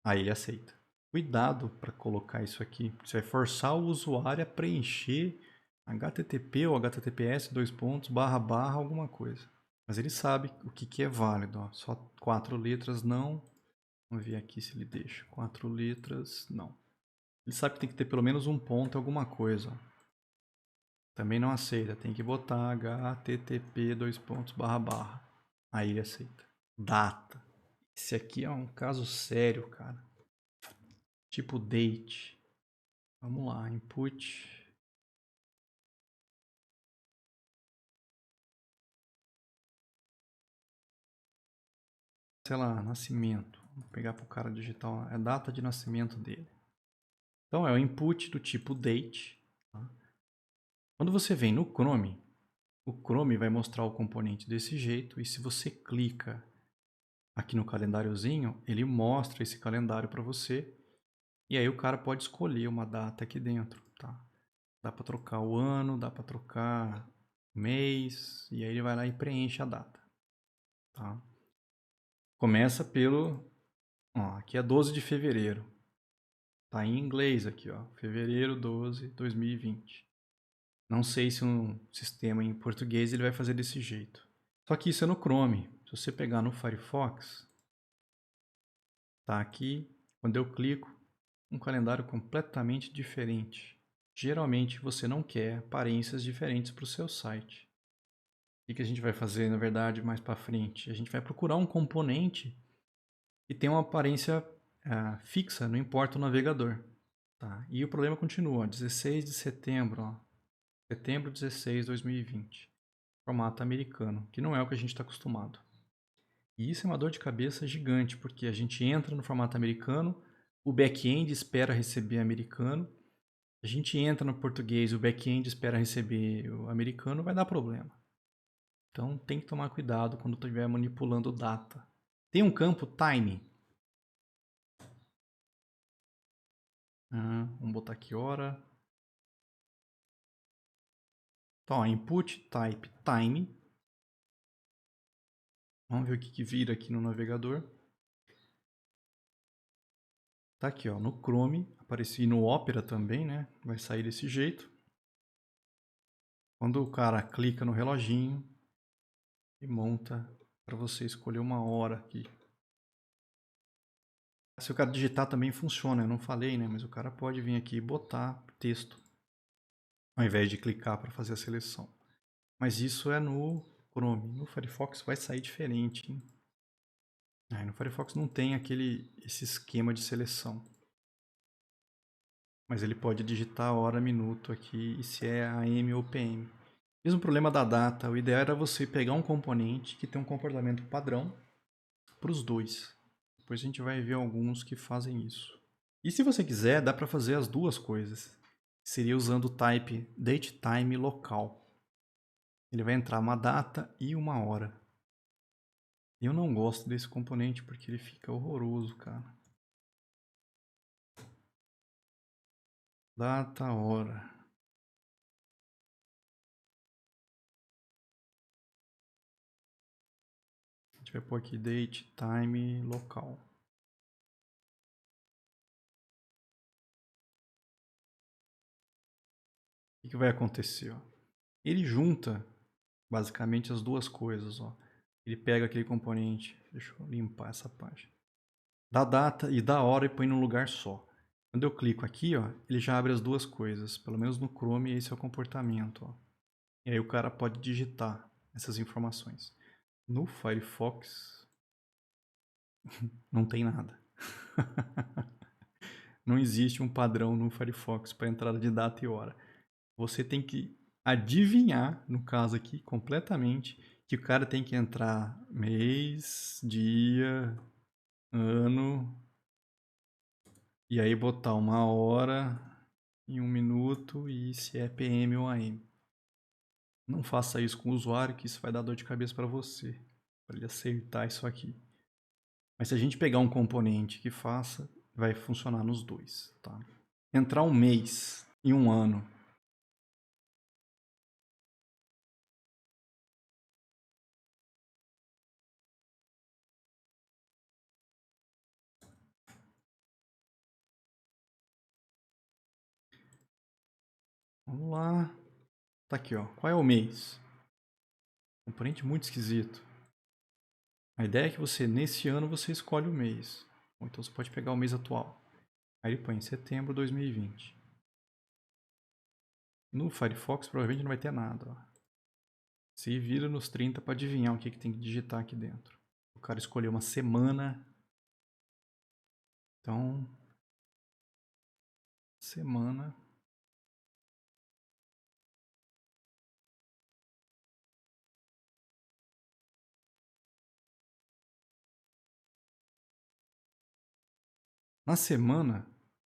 Aí ele aceita. Cuidado para colocar isso aqui. Você vai forçar o usuário a preencher http ou https alguma coisa. Mas ele sabe o que é válido. Ó. Só 4 letras não. Vamos ver aqui se ele deixa. 4 letras não. Ele sabe que tem que ter pelo menos um ponto alguma coisa. Ó. Também não aceita. Tem que botar http Aí ele aceita. Data. Esse aqui é um caso sério, cara. Tipo date. Vamos lá, input. Sei lá, nascimento. Vou pegar para o cara digitar a data de nascimento dele. Então é o input do tipo date. Tá? Quando você vem no Chrome, o Chrome vai mostrar o componente desse jeito. E se você clica aqui no calendáriozinho, ele mostra esse calendário para você. E aí o cara pode escolher uma data aqui dentro. Tá? Dá para trocar o ano, dá para trocar o mês. E aí ele vai lá e preenche a data. Tá? Começa pelo... Ó, aqui é 12 de fevereiro. Tá em inglês aqui, ó. Fevereiro 12, 2020. Não sei se um sistema em português ele vai fazer desse jeito. Só que isso é no Chrome. Se você pegar no Firefox, tá aqui. Quando eu clico, um calendário completamente diferente. Geralmente você não quer aparências diferentes para o seu site. O que a gente vai fazer, na verdade, mais para frente? A gente vai procurar um componente que tem uma aparência fixa, não importa o navegador. Tá? E o problema continua, 16 de setembro, ó. Setembro 16 de 2020. Formato americano, que não é o que a gente está acostumado. E isso é uma dor de cabeça gigante, porque a gente entra no formato americano, o back-end espera receber americano, a gente entra no português, o back-end espera receber o americano, vai dar problema. Então tem que tomar cuidado quando estiver manipulando data. Tem um campo time. Vamos botar aqui hora. Então, ó, input type time. Vamos ver o que vira aqui no navegador. Tá aqui, ó, no Chrome, apareci no Opera também, né? Vai sair desse jeito. Quando o cara clica no reloginho e monta para você escolher uma hora aqui. Se o cara digitar também funciona, eu não falei, né? Mas o cara pode vir aqui e botar texto ao invés de clicar para fazer a seleção. Mas isso é no Chrome. No Firefox vai sair diferente, hein? No Firefox não tem esse esquema de seleção. Mas ele pode digitar hora, minuto aqui e se é AM ou PM. Mesmo problema da data, o ideal era você pegar um componente que tem um comportamento padrão para os dois. Depois a gente vai ver alguns que fazem isso. E se você quiser, dá para fazer as duas coisas. Seria usando o type datetime local. Ele vai entrar uma data e uma hora. Eu não gosto desse componente porque ele fica horroroso, cara. Data, hora. A gente vai pôr aqui date, time, local. O que vai acontecer? Ó? Ele junta basicamente as duas coisas. Ó. Ele pega aquele componente, deixa eu limpar essa página, da data e da hora e põe num lugar só. Quando eu clico aqui, ó, ele já abre as duas coisas. Pelo menos no Chrome esse é o comportamento. Ó. E aí o cara pode digitar essas informações. No Firefox não tem nada. Não existe um padrão no Firefox para entrada de data e hora. Você tem que adivinhar, no caso aqui, completamente, que o cara tem que entrar mês, dia, ano, e aí botar uma hora em 1 minuto e se é PM ou AM. Não faça isso com o usuário, que isso vai dar dor de cabeça para você, para ele acertar isso aqui. Mas se a gente pegar um componente que faça, vai funcionar nos dois, tá? Entrar um mês e um ano. Vamos lá. Tá aqui, ó. Qual é o mês? Componente muito esquisito. A ideia é que você, nesse ano, você escolhe o mês. Ou então você pode pegar o mês atual. Aí ele põe setembro de 2020. No Firefox provavelmente não vai ter nada, ó. Se vira nos 30 para adivinhar o que tem que digitar aqui dentro. O cara escolheu uma semana. Então, semana. Na semana,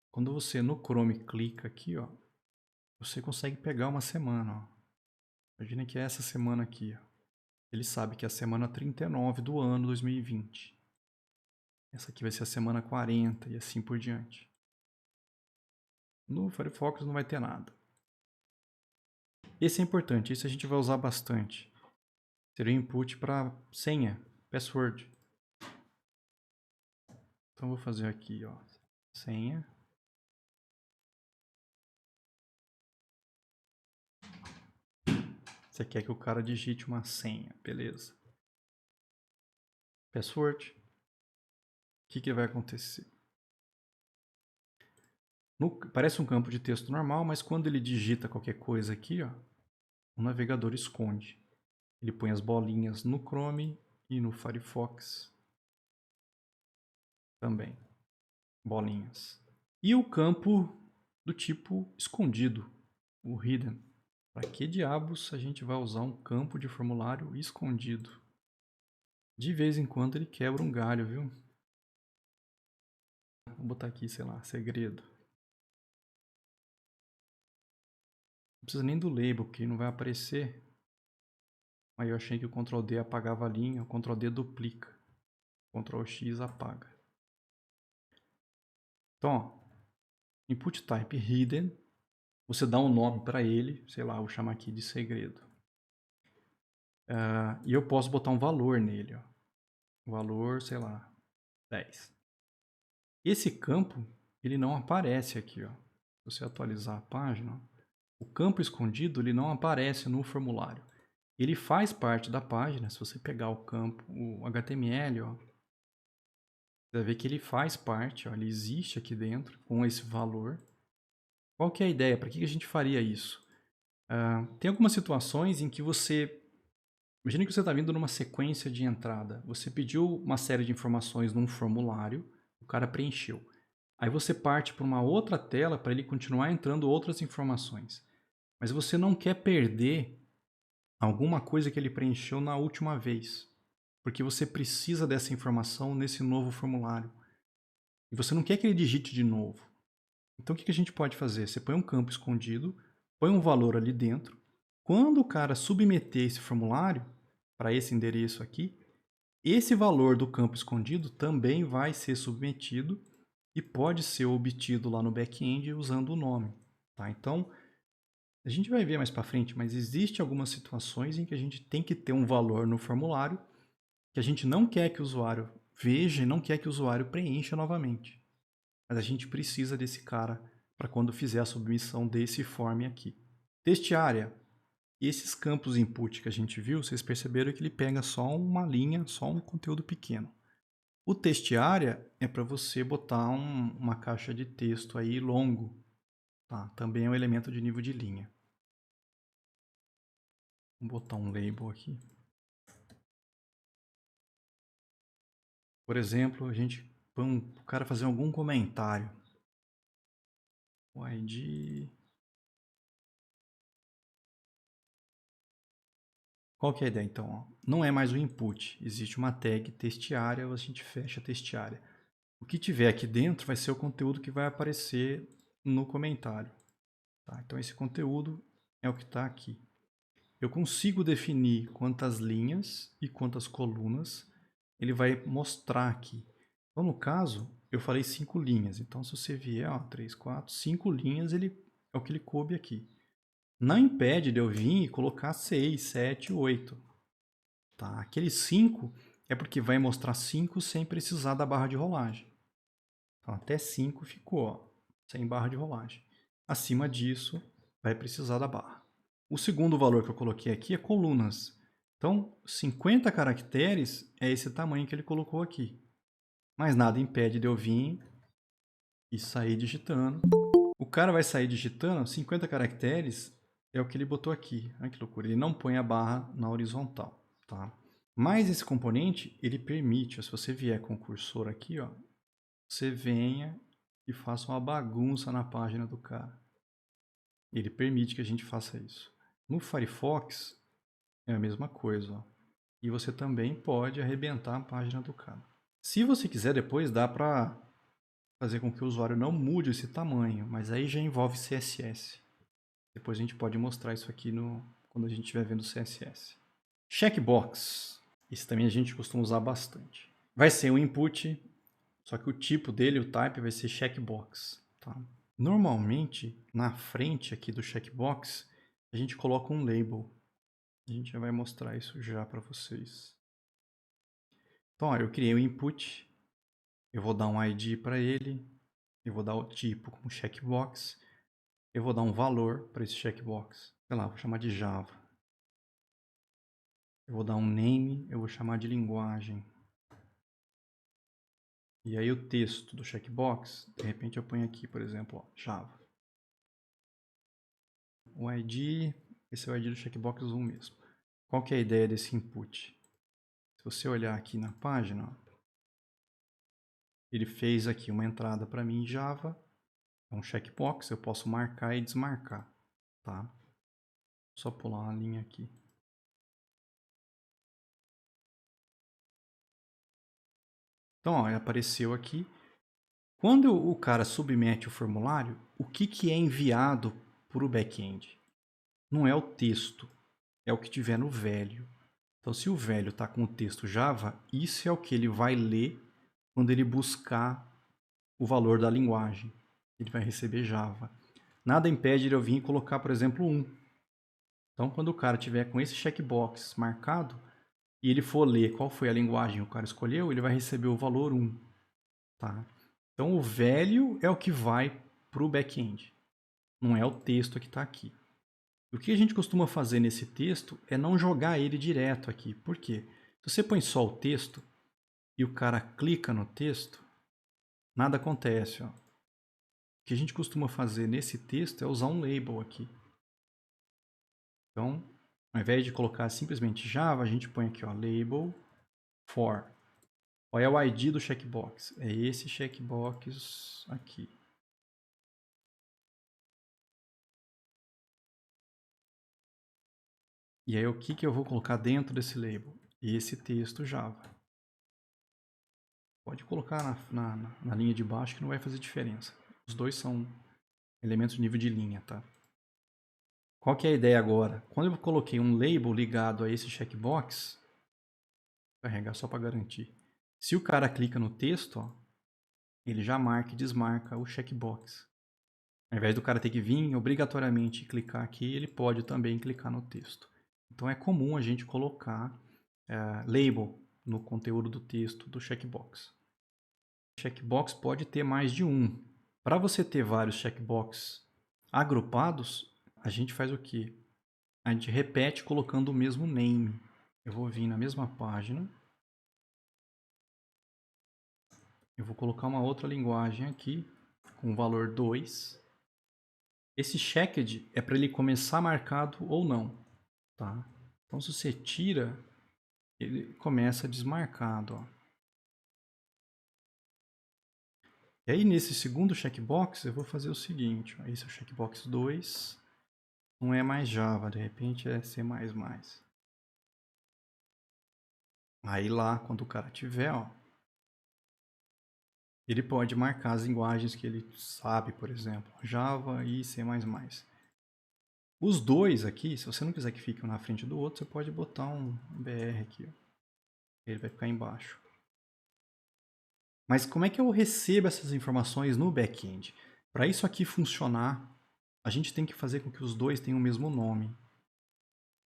quando você no Chrome clica aqui, ó, você consegue pegar uma semana, ó. Imagina que é essa semana aqui, ó. Ele sabe que é a semana 39 do ano 2020. Essa aqui vai ser a semana 40 e assim por diante. No Firefox não vai ter nada. Esse é importante, esse a gente vai usar bastante. Seria o input para senha, password. Então vou fazer aqui, ó, senha. Você quer que o cara digite uma senha, beleza. Password. O que vai acontecer? Parece um campo de texto normal, mas quando ele digita qualquer coisa aqui, ó, o navegador esconde. Ele põe as bolinhas no Chrome e no Firefox também. Bolinhas. E o campo do tipo escondido, o hidden. Para que diabos a gente vai usar um campo de formulário escondido? De vez em quando ele quebra um galho, viu? Vou botar aqui, sei lá, segredo. Não precisa nem do label, porque não vai aparecer. Aí eu achei que o Ctrl D apagava a linha, o Ctrl D duplica. Ctrl X apaga. Então, ó, input type hidden. Você dá um nome para ele, sei lá, vou chamar aqui de segredo. E eu posso botar um valor nele, ó. Valor, sei lá, 10. Esse campo, ele não aparece aqui, ó. Se você atualizar a página, o campo escondido, ele não aparece no formulário. Ele faz parte da página, se você pegar o campo, o HTML, ó, você vai ver que ele faz parte, ó, ele existe aqui dentro com esse valor. Qual que é a ideia? Para que a gente faria isso? Tem algumas situações em que você... Imagine que você está vindo numa sequência de entrada. Você pediu uma série de informações num formulário, o cara preencheu. Aí você parte para uma outra tela para ele continuar entrando outras informações. Mas você não quer perder alguma coisa que ele preencheu na última vez. Porque você precisa dessa informação nesse novo formulário. E você não quer que ele digite de novo. Então o que a gente pode fazer? Você põe um campo escondido, põe um valor ali dentro. Quando o cara submeter esse formulário para esse endereço aqui, esse valor do campo escondido também vai ser submetido e pode ser obtido lá no back-end usando o nome. Tá? Então, a gente vai ver mais para frente, mas existem algumas situações em que a gente tem que ter um valor no formulário que a gente não quer que o usuário veja e não quer que o usuário preencha novamente. Mas a gente precisa desse cara para quando fizer a submissão desse form aqui. Teste-área. Esses campos input que a gente viu, vocês perceberam que ele pega só uma linha, só um conteúdo pequeno. O teste-área é para você botar uma caixa de texto aí longo. Tá? Também é um elemento de nível de linha. Vou botar um label aqui. Por exemplo, a gente põe o cara fazer algum comentário. O ID... Qual que é a ideia, então? Ó? Não é mais o input. Existe uma tag teste-área, a gente fecha a teste-área. O que tiver aqui dentro vai ser o conteúdo que vai aparecer no comentário. Tá? Então esse conteúdo é o que está aqui. Eu consigo definir quantas linhas e quantas colunas ele vai mostrar aqui. Então, no caso, eu falei 5 linhas. Então, se você vier, ó, 3, 4, 5 linhas, ele é o que ele coube aqui. Não impede de eu vir e colocar 6, 7, 8. Tá? Aquele 5 é porque vai mostrar 5 sem precisar da barra de rolagem. Então, até 5 ficou, ó, sem barra de rolagem. Acima disso, vai precisar da barra. O segundo valor que eu coloquei aqui é colunas. Então, 50 caracteres é esse tamanho que ele colocou aqui. Mas nada impede de eu vir e sair digitando. O cara vai sair digitando 50 caracteres, é o que ele botou aqui. Olha que loucura, ele não põe a barra na horizontal, tá? Mas esse componente, ele permite, se você vier com o cursor aqui, ó, você venha e faça uma bagunça na página do cara. Ele permite que a gente faça isso. No Firefox, é a mesma coisa, ó. E você também pode arrebentar a página do cara. Se você quiser, depois dá para fazer com que o usuário não mude esse tamanho, mas aí já envolve CSS. Depois a gente pode mostrar isso aqui quando a gente estiver vendo o CSS. Checkbox. Esse também a gente costuma usar bastante. Vai ser um input, só que o tipo dele, o type, vai ser checkbox. Tá? Normalmente, na frente aqui do checkbox, a gente coloca um label. A gente já vai mostrar isso já para vocês. Então, ó, eu criei o input, eu vou dar um ID para ele, eu vou dar o tipo como checkbox, eu vou dar um valor para esse checkbox. Sei lá, vou chamar de Java. Eu vou dar um name, eu vou chamar de linguagem. E aí o texto do checkbox, de repente eu ponho aqui, por exemplo, ó, Java. O ID, esse é o ID do checkbox 1 mesmo. Qual que é a ideia desse input? Se você olhar aqui na página, ó, ele fez aqui uma entrada para mim em Java, é um checkbox, eu posso marcar e desmarcar, tá? Só pular uma linha aqui. Então, ó, ele apareceu aqui. Quando o cara submete o formulário, o que é enviado para o back-end? Não é o texto, é o que tiver no velho. Então, se o velho está com o texto Java, isso é o que ele vai ler quando ele buscar o valor da linguagem. Ele vai receber Java. Nada impede de eu vir e colocar, por exemplo, 1. Então, quando o cara tiver com esse checkbox marcado e ele for ler qual foi a linguagem que o cara escolheu, ele vai receber o valor 1. Tá? Então, o velho é o que vai para o back-end. Não é o texto que está aqui. O que a gente costuma fazer nesse texto é não jogar ele direto aqui. Por quê? Se você põe só o texto e o cara clica no texto, nada acontece. Ó. O que a gente costuma fazer nesse texto é usar um label aqui. Então, ao invés de colocar simplesmente Java, a gente põe aqui, ó, label for. Qual é o ID do checkbox? É esse checkbox aqui. E aí, o que eu vou colocar dentro desse label? Esse texto Java. Pode colocar na linha de baixo que não vai fazer diferença. Os dois são elementos de nível de linha, tá? Qual que é a ideia agora? Quando eu coloquei um label ligado a esse checkbox, vou carregar só para garantir. Se o cara clica no texto, ó, ele já marca e desmarca o checkbox. Ao invés do cara ter que vir obrigatoriamente clicar aqui, ele pode também clicar no texto. Então é comum a gente colocar label no conteúdo do texto do checkbox. O checkbox pode ter mais de um. Para você ter vários checkbox agrupados, a gente faz o quê? A gente repete colocando o mesmo name. Eu vou vir na mesma página. Eu vou colocar uma outra linguagem aqui, com o valor 2. Esse checked é para ele começar marcado ou não. Tá? Então, se você tira, ele começa desmarcado. Ó. E aí, nesse segundo checkbox, eu vou fazer o seguinte. Ó, esse é o checkbox 2. Não é mais Java, de repente é C++. Aí lá, quando o cara tiver, ó, ele pode marcar as linguagens que ele sabe, por exemplo, Java e C++. Os dois aqui, se você não quiser que fique um na frente do outro, você pode botar um BR aqui, ó. Ele vai ficar embaixo. Mas como é que eu recebo essas informações no back-end? Para isso aqui funcionar, a gente tem que fazer com que os dois tenham o mesmo nome.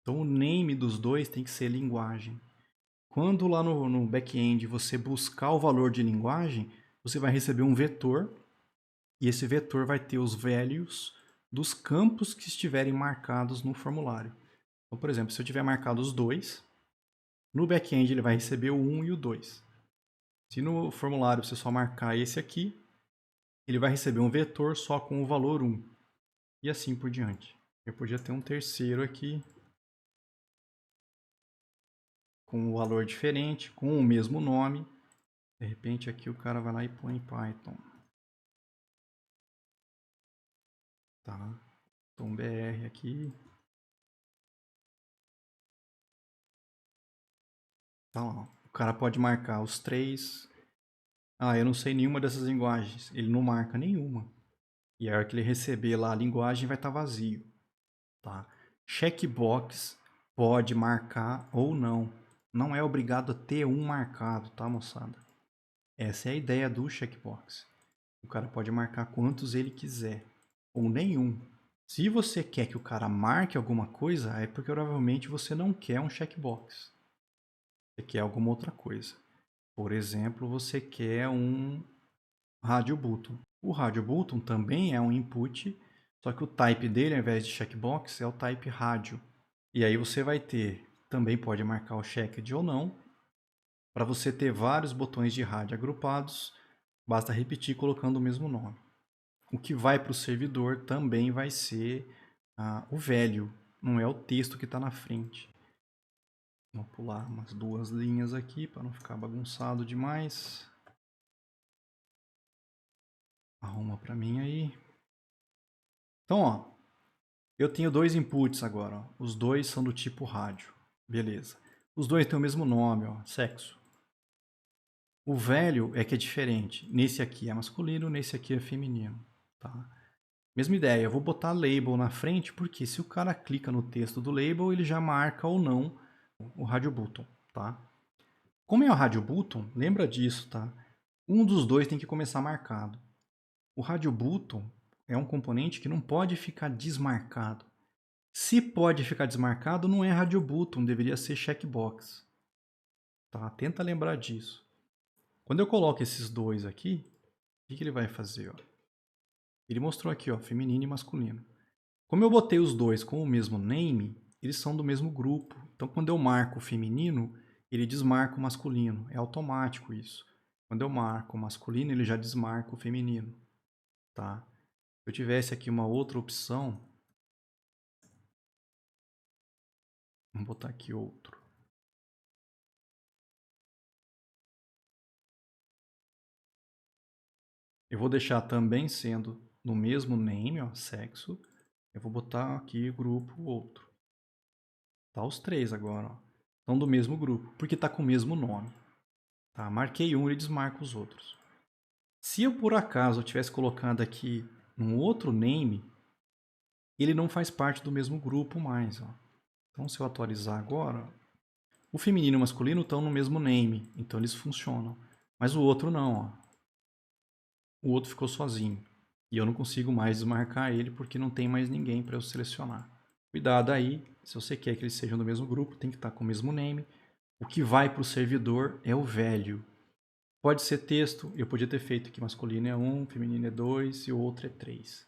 Então o name dos dois tem que ser linguagem. Quando lá no back-end você buscar o valor de linguagem, você vai receber um vetor, e esse vetor vai ter os values dos campos que estiverem marcados no formulário. Então, por exemplo, se eu tiver marcado os dois, no back-end ele vai receber o 1 e o 2. Se no formulário você só marcar esse aqui, ele vai receber um vetor só com o valor 1. E assim por diante. Eu podia ter um terceiro aqui, com um valor diferente, com o mesmo nome. De repente aqui o cara vai lá e põe Python. Tá? Então BR aqui. Tá lá. O cara pode marcar os três. Ah, eu não sei nenhuma dessas linguagens. Ele não marca nenhuma. E a hora que ele receber lá a linguagem vai estar vazio. Tá? Checkbox pode marcar ou não. Não é obrigado a ter um marcado, tá, moçada? Essa é a ideia do checkbox. O cara pode marcar quantos ele quiser, ou nenhum. Se você quer que o cara marque alguma coisa, é porque provavelmente você não quer um checkbox. Você quer alguma outra coisa. Por exemplo, você quer um radio button. O radio button também é um input, só que o type dele, ao invés de checkbox, é o type rádio. E aí você vai ter, também pode marcar o checked ou não. Para você ter vários botões de rádio agrupados, basta repetir colocando o mesmo nome. O que vai para o servidor também vai ser o value, não é o texto que está na frente. Vou pular umas duas linhas aqui para não ficar bagunçado demais. Arruma para mim aí. Então, ó, eu tenho dois inputs agora. Ó. Os dois são do tipo rádio. Beleza. Os dois têm o mesmo nome, ó, sexo. O value é que é diferente. Nesse aqui é masculino, nesse aqui é feminino. Tá? Mesma ideia, eu vou botar label na frente, porque se o cara clica no texto do label, ele já marca ou não o radio button, tá? Como é o radio button, lembra disso, tá? Um dos dois tem que começar marcado. O radio button é um componente que não pode ficar desmarcado. Se pode ficar desmarcado, não é radio button, deveria ser checkbox. Tá? Tenta lembrar disso. Quando eu coloco esses dois aqui, o que ele vai fazer? Ó? Ele mostrou aqui, ó, feminino e masculino. Como eu botei os dois com o mesmo name, eles são do mesmo grupo. Então, quando eu marco o feminino, ele desmarca o masculino. É automático isso. Quando eu marco o masculino, ele já desmarca o feminino. Tá? Se eu tivesse aqui uma outra opção, vamos botar aqui outro. Eu vou deixar também sendo no mesmo name, ó, sexo. Eu vou botar aqui grupo outro. Tá os três agora, ó. Estão do mesmo grupo, porque tá com o mesmo nome. Tá? Marquei um e desmarco os outros. Se eu por acaso tivesse colocado aqui um outro name, ele não faz parte do mesmo grupo mais. Ó. Então, se eu atualizar agora, o feminino e o masculino estão no mesmo name, então eles funcionam. Mas o outro não. Ó. O outro ficou sozinho. E eu não consigo mais desmarcar ele porque não tem mais ninguém para eu selecionar. Cuidado aí, se você quer que eles sejam do mesmo grupo, tem que estar com o mesmo name. O que vai para o servidor é o value. Pode ser texto, eu podia ter feito que masculino é 1, feminino é 2 e o outro é 3.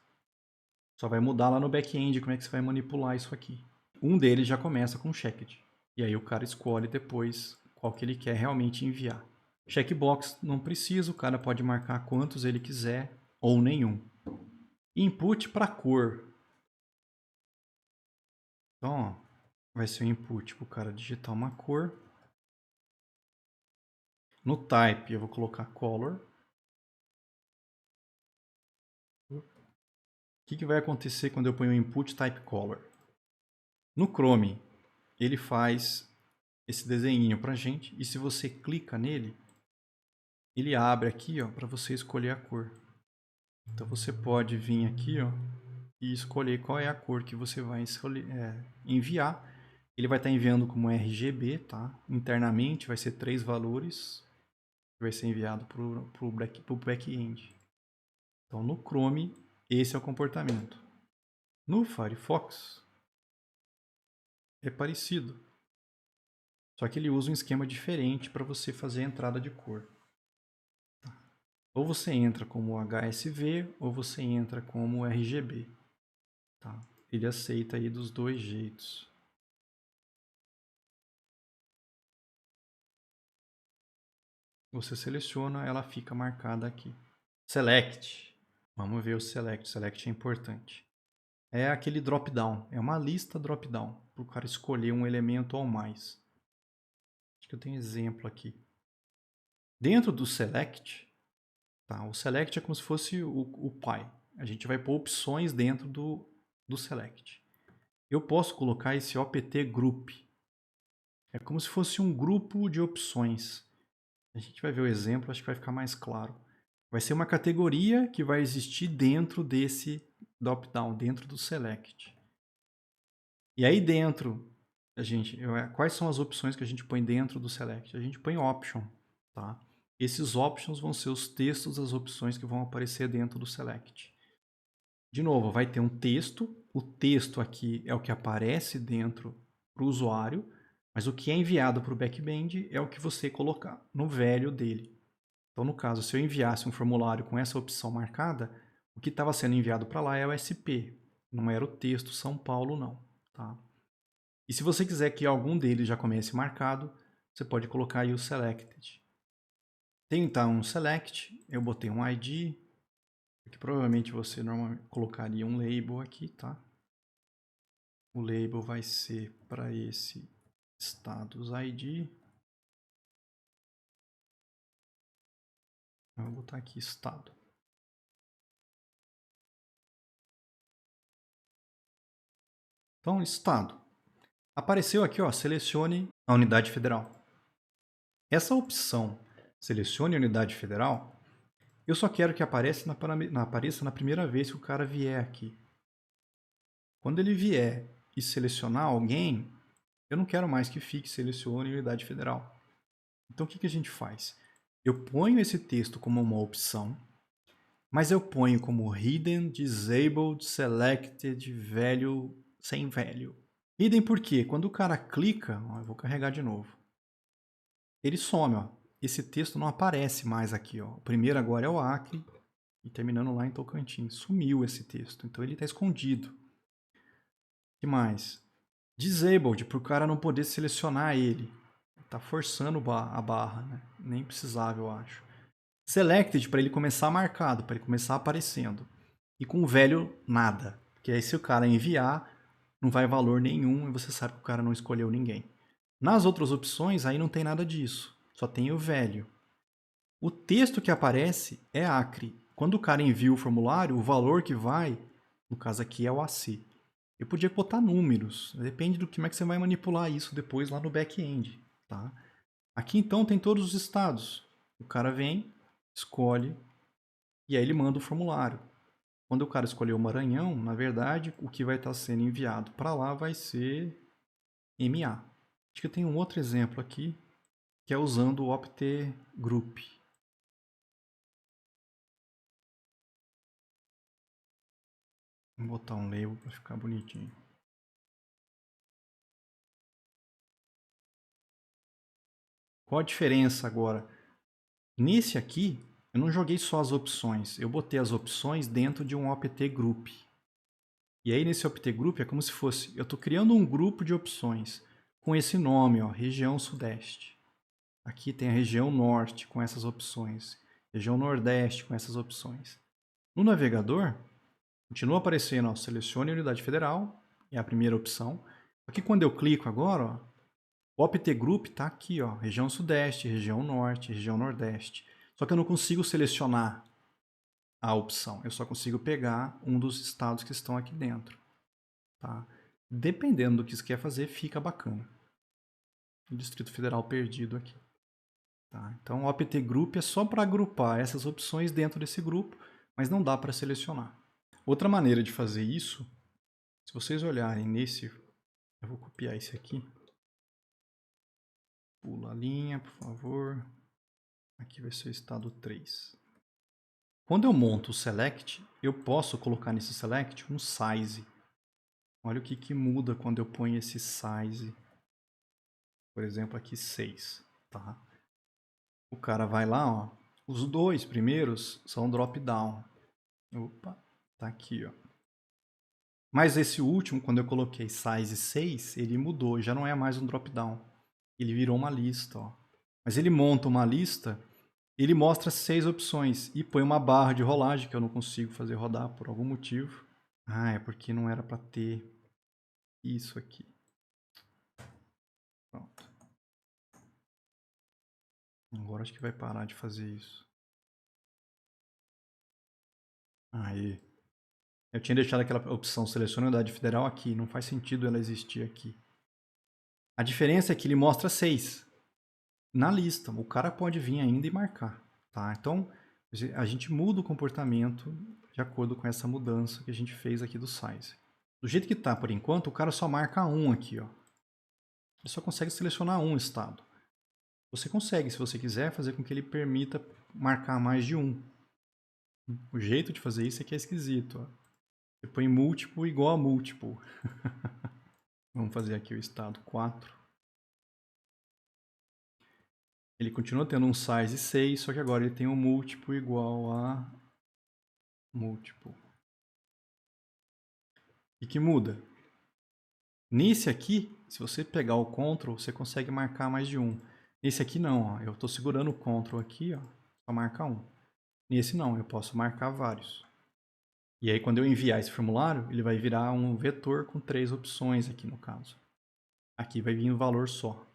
Só vai mudar lá no back-end como é que você vai manipular isso aqui. Um deles já começa com checked. E aí o cara escolhe depois qual que ele quer realmente enviar. Checkbox não precisa, o cara pode marcar quantos ele quiser ou nenhum. Input para cor. Então, ó, vai ser o input para o cara digitar uma cor. No type eu vou colocar color. O que vai acontecer quando eu ponho o input type color? No Chrome, ele faz esse desenho para gente e se você clica nele, ele abre aqui para você escolher a cor. Então você pode vir aqui e escolher qual é a cor que você vai enviar. Ele vai estar enviando como RGB, tá? Internamente vai ser 3 valores que vai ser enviado para o back-end. Então no Chrome, esse é o comportamento. No Firefox, é parecido. Só que ele usa um esquema diferente para você fazer a entrada de cor. Ou você entra como HSV ou você entra como RGB. Tá? Ele aceita aí dos dois jeitos. Você seleciona, ela fica marcada aqui. Select. Vamos ver o Select. Select é importante. É aquele drop-down. É uma lista drop-down. Para o cara escolher um elemento ou mais. Acho que eu tenho exemplo aqui. Dentro do Select, tá? O Select é como se fosse o pai. A gente vai pôr opções dentro do Select. Eu posso colocar esse opt group. É como se fosse um grupo de opções. A gente vai ver o exemplo, acho que vai ficar mais claro. Vai ser uma categoria que vai existir dentro desse drop-down, dentro do Select. E aí dentro, quais são as opções que a gente põe dentro do Select? A gente põe Option, tá? Esses Options vão ser os textos das opções que vão aparecer dentro do Select. De novo, vai ter um texto. O texto aqui é o que aparece dentro para o usuário, mas o que é enviado para o back-end é o que você colocar no velho dele. Então, no caso, se eu enviasse um formulário com essa opção marcada, o que estava sendo enviado para lá é o SP, não era o texto São Paulo, não. Tá? E se você quiser que algum deles já comece marcado, você pode colocar aí o selected. Tem então um select, eu botei um ID, que provavelmente você normalmente colocaria um label aqui, tá? O label vai ser para esse status ID. Eu vou botar aqui estado. Então, estado. Apareceu aqui, ó, selecione a unidade federal. Essa opção, selecione a unidade federal, eu só quero que apareça na primeira vez que o cara vier aqui. Quando ele vier e selecionar alguém, eu não quero mais que fique selecione a unidade federal. Então, o que a gente faz? Eu ponho esse texto como uma opção, mas eu ponho como hidden, disabled, selected, value, sem value. Hidden por quê? Quando o cara clica, ó, eu vou carregar de novo. Ele some, ó. Esse texto não aparece mais aqui, ó. O primeiro agora é o Acre e terminando lá em Tocantins. Sumiu esse texto, então ele está escondido. O que mais? Disabled, para o cara não poder selecionar ele. Está forçando a barra, né? Nem precisava, eu acho. Selected, para ele começar marcado, para ele começar aparecendo. E com o velho, nada. Porque aí se o cara enviar, não vai valor nenhum e você sabe que o cara não escolheu ninguém. Nas outras opções, aí não tem nada disso. Só tem o velho. O texto que aparece é Acre. Quando o cara envia o formulário, o valor que vai, no caso aqui é o AC. Eu podia botar números, depende do como é que você vai manipular isso depois lá no back-end. Tá? Aqui então tem todos os estados. O cara vem, escolhe, e aí ele manda o formulário. Quando o cara escolher o Maranhão, na verdade, o que vai estar sendo enviado para lá vai ser MA. Acho que tem um outro exemplo aqui, que é usando o opt group. Vou botar um label para ficar bonitinho. Qual a diferença agora? Nesse aqui, eu não joguei só as opções, eu botei as opções dentro de um opt group. E aí nesse opt group é como se fosse, eu estou criando um grupo de opções com esse nome, ó, região sudeste. Aqui tem a região norte com essas opções, região nordeste com essas opções. No navegador, continua aparecendo, ó, selecione a unidade federal, é a primeira opção. Aqui quando eu clico agora, ó, o opt group está aqui, ó, região sudeste, região norte, região nordeste. Só que eu não consigo selecionar a opção, eu só consigo pegar um dos estados que estão aqui dentro. Tá? Dependendo do que você quer fazer, fica bacana. O Distrito Federal perdido aqui. Tá? Então, o opt group é só para agrupar essas opções dentro desse grupo, mas não dá para selecionar. Outra maneira de fazer isso, se vocês olharem nesse... Eu vou copiar esse aqui. Pula a linha, por favor. Aqui vai ser o estado 3. Quando eu monto o select, eu posso colocar nesse select um size. Olha o que muda quando eu ponho esse size. Por exemplo, aqui 6. Tá? O cara vai lá, ó. Os dois primeiros são drop down. Opa, tá aqui, ó. Mas esse último, quando eu coloquei size 6, ele mudou, já não é mais um drop down. Ele virou uma lista, ó. Mas ele monta uma lista, ele mostra 6 opções e põe uma barra de rolagem que eu não consigo fazer rodar por algum motivo. Ah, é porque não era para ter isso aqui. Pronto. Agora acho que vai parar de fazer isso. Aí. Eu tinha deixado aquela opção selecione unidade federal aqui. Não faz sentido ela existir aqui. A diferença é que ele mostra 6 na lista. O cara pode vir ainda e marcar. Tá? Então, a gente muda o comportamento de acordo com essa mudança que a gente fez aqui do size. Do jeito que está por enquanto, o cara só marca um aqui. Ó. Ele só consegue selecionar um estado. Você consegue, se você quiser, fazer com que ele permita marcar mais de um. O jeito de fazer isso é que é esquisito. Ó. Você põe múltiplo igual a múltiplo. Vamos fazer aqui o estado 4. Ele continua tendo um size 6, só que agora ele tem um múltiplo igual a múltiplo. E que muda? Nesse aqui, se você pegar o Ctrl, você consegue marcar mais de um. Nesse aqui não, ó. Eu estou segurando o Ctrl aqui, ó, para marcar um. Nesse não, eu posso marcar vários. E aí quando eu enviar esse formulário, ele vai virar um vetor com 3 opções aqui no caso. Aqui vai vir um valor só.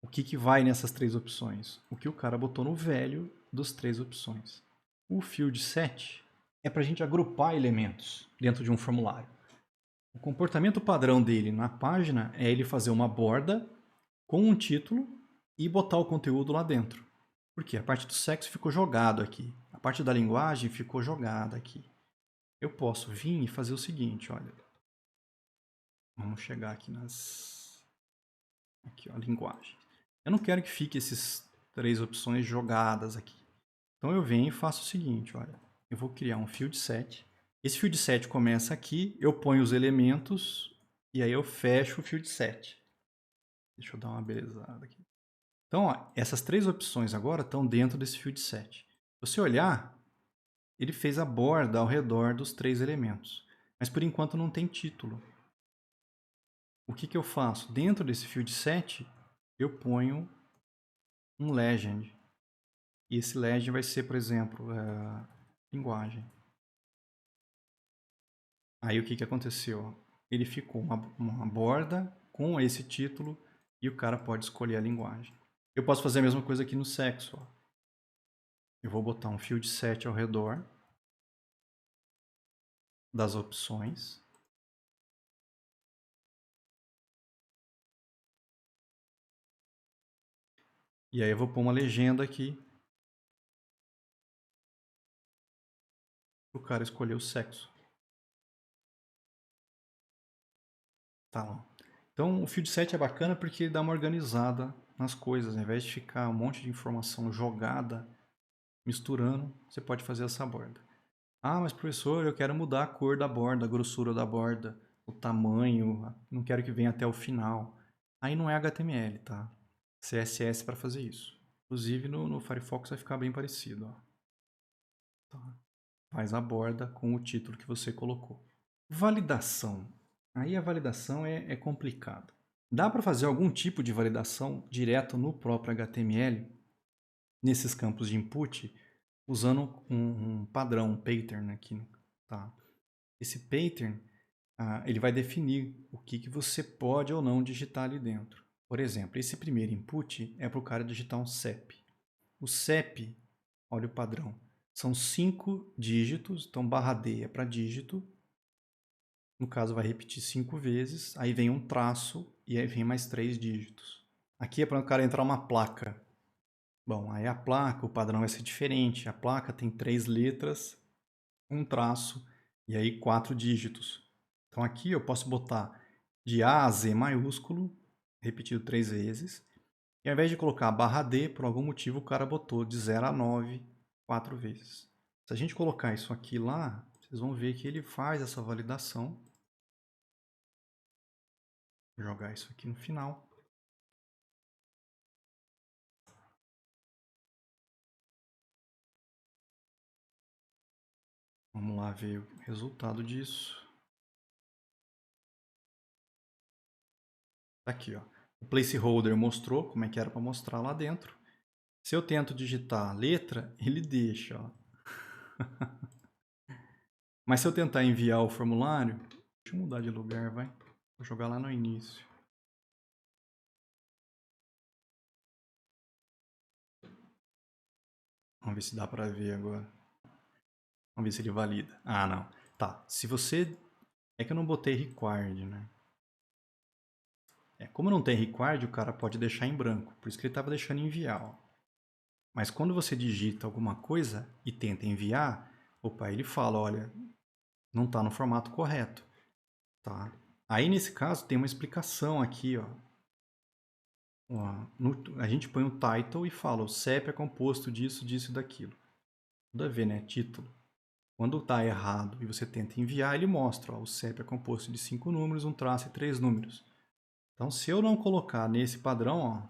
O que vai nessas 3 opções? O que o cara botou no velho das 3 opções. O field set é para a gente agrupar elementos dentro de um formulário. O comportamento padrão dele na página é ele fazer uma borda com um título e botar o conteúdo lá dentro. Por quê? A parte do sexo ficou jogado aqui. A parte da linguagem ficou jogada aqui. Eu posso vir e fazer o seguinte, olha. Vamos chegar aqui nas... Aqui, ó, linguagem. Eu não quero que fique essas 3 opções jogadas aqui. Então eu venho e faço o seguinte, olha. Eu vou criar um field set. Esse field set começa aqui, eu ponho os elementos e aí eu fecho o field set. Deixa eu dar uma belezada aqui. Então, ó, essas 3 opções agora estão dentro desse field set. Se você olhar, ele fez a borda ao redor dos 3 elementos. Mas por enquanto não tem título. O que eu faço? Dentro desse field set, eu ponho um legend. E esse legend vai ser, por exemplo, linguagem. Aí o que aconteceu? Ele ficou uma borda com esse título e o cara pode escolher a linguagem. Eu posso fazer a mesma coisa aqui no sexo. Ó. Eu vou botar um field set ao redor das opções. E aí eu vou pôr uma legenda aqui para o cara escolher o sexo. Tá lá. Então o field set é bacana porque ele dá uma organizada nas coisas. Ao invés de ficar um monte de informação jogada, misturando, você pode fazer essa borda. Ah, mas professor, eu quero mudar a cor da borda, a grossura da borda, o tamanho, não quero que venha até o final. Aí não é HTML, tá? CSS para fazer isso. Inclusive no Firefox vai ficar bem parecido. Ó. Tá. Faz a borda com o título que você colocou. Validação. Aí a validação é complicada. Dá para fazer algum tipo de validação direto no próprio HTML, nesses campos de input, usando um padrão, um pattern aqui. Tá? Esse pattern ele vai definir o que você pode ou não digitar ali dentro. Por exemplo, esse primeiro input é para o cara digitar um CEP. O CEP, olha o padrão, são 5 dígitos, então barra D é para dígito. No caso, vai repetir 5 vezes, aí vem um traço e aí vem mais 3 dígitos. Aqui é para o cara entrar uma placa. Bom, aí a placa, o padrão vai ser diferente. A placa tem 3 letras, um traço E aí 4 dígitos. Então aqui eu posso botar de A a Z maiúsculo, repetido 3 vezes. E ao invés de colocar barra D, por algum motivo o cara botou de 0 a 9 4 vezes. Se a gente colocar isso aqui lá, vocês vão ver que ele faz essa validação. Vou jogar isso aqui no final. Vamos lá ver o resultado disso. Tá aqui, ó. O placeholder mostrou como é que era para mostrar lá dentro. Se eu tento digitar a letra, ele deixa, ó. Mas se eu tentar enviar o formulário, deixa eu mudar de lugar, vai. Vou jogar lá no início. Vamos ver se dá para ver agora. Vamos ver se ele valida. Ah, não. Tá. Se você... É que eu não botei required, né? Como não tem required, o cara pode deixar em branco. Por isso que ele estava deixando enviar, ó. Mas quando você digita alguma coisa e tenta enviar, opa, ele fala, olha, não está no formato correto. Tá? Aí, nesse caso, tem uma explicação aqui, ó. A gente põe o title e fala, o CEP é composto disso, disso e daquilo. Tudo a ver, né? Título. Quando está errado e você tenta enviar, ele mostra, ó, o CEP é composto de 5 números, um traço e 3 números. Então, se eu não colocar nesse padrão, ó,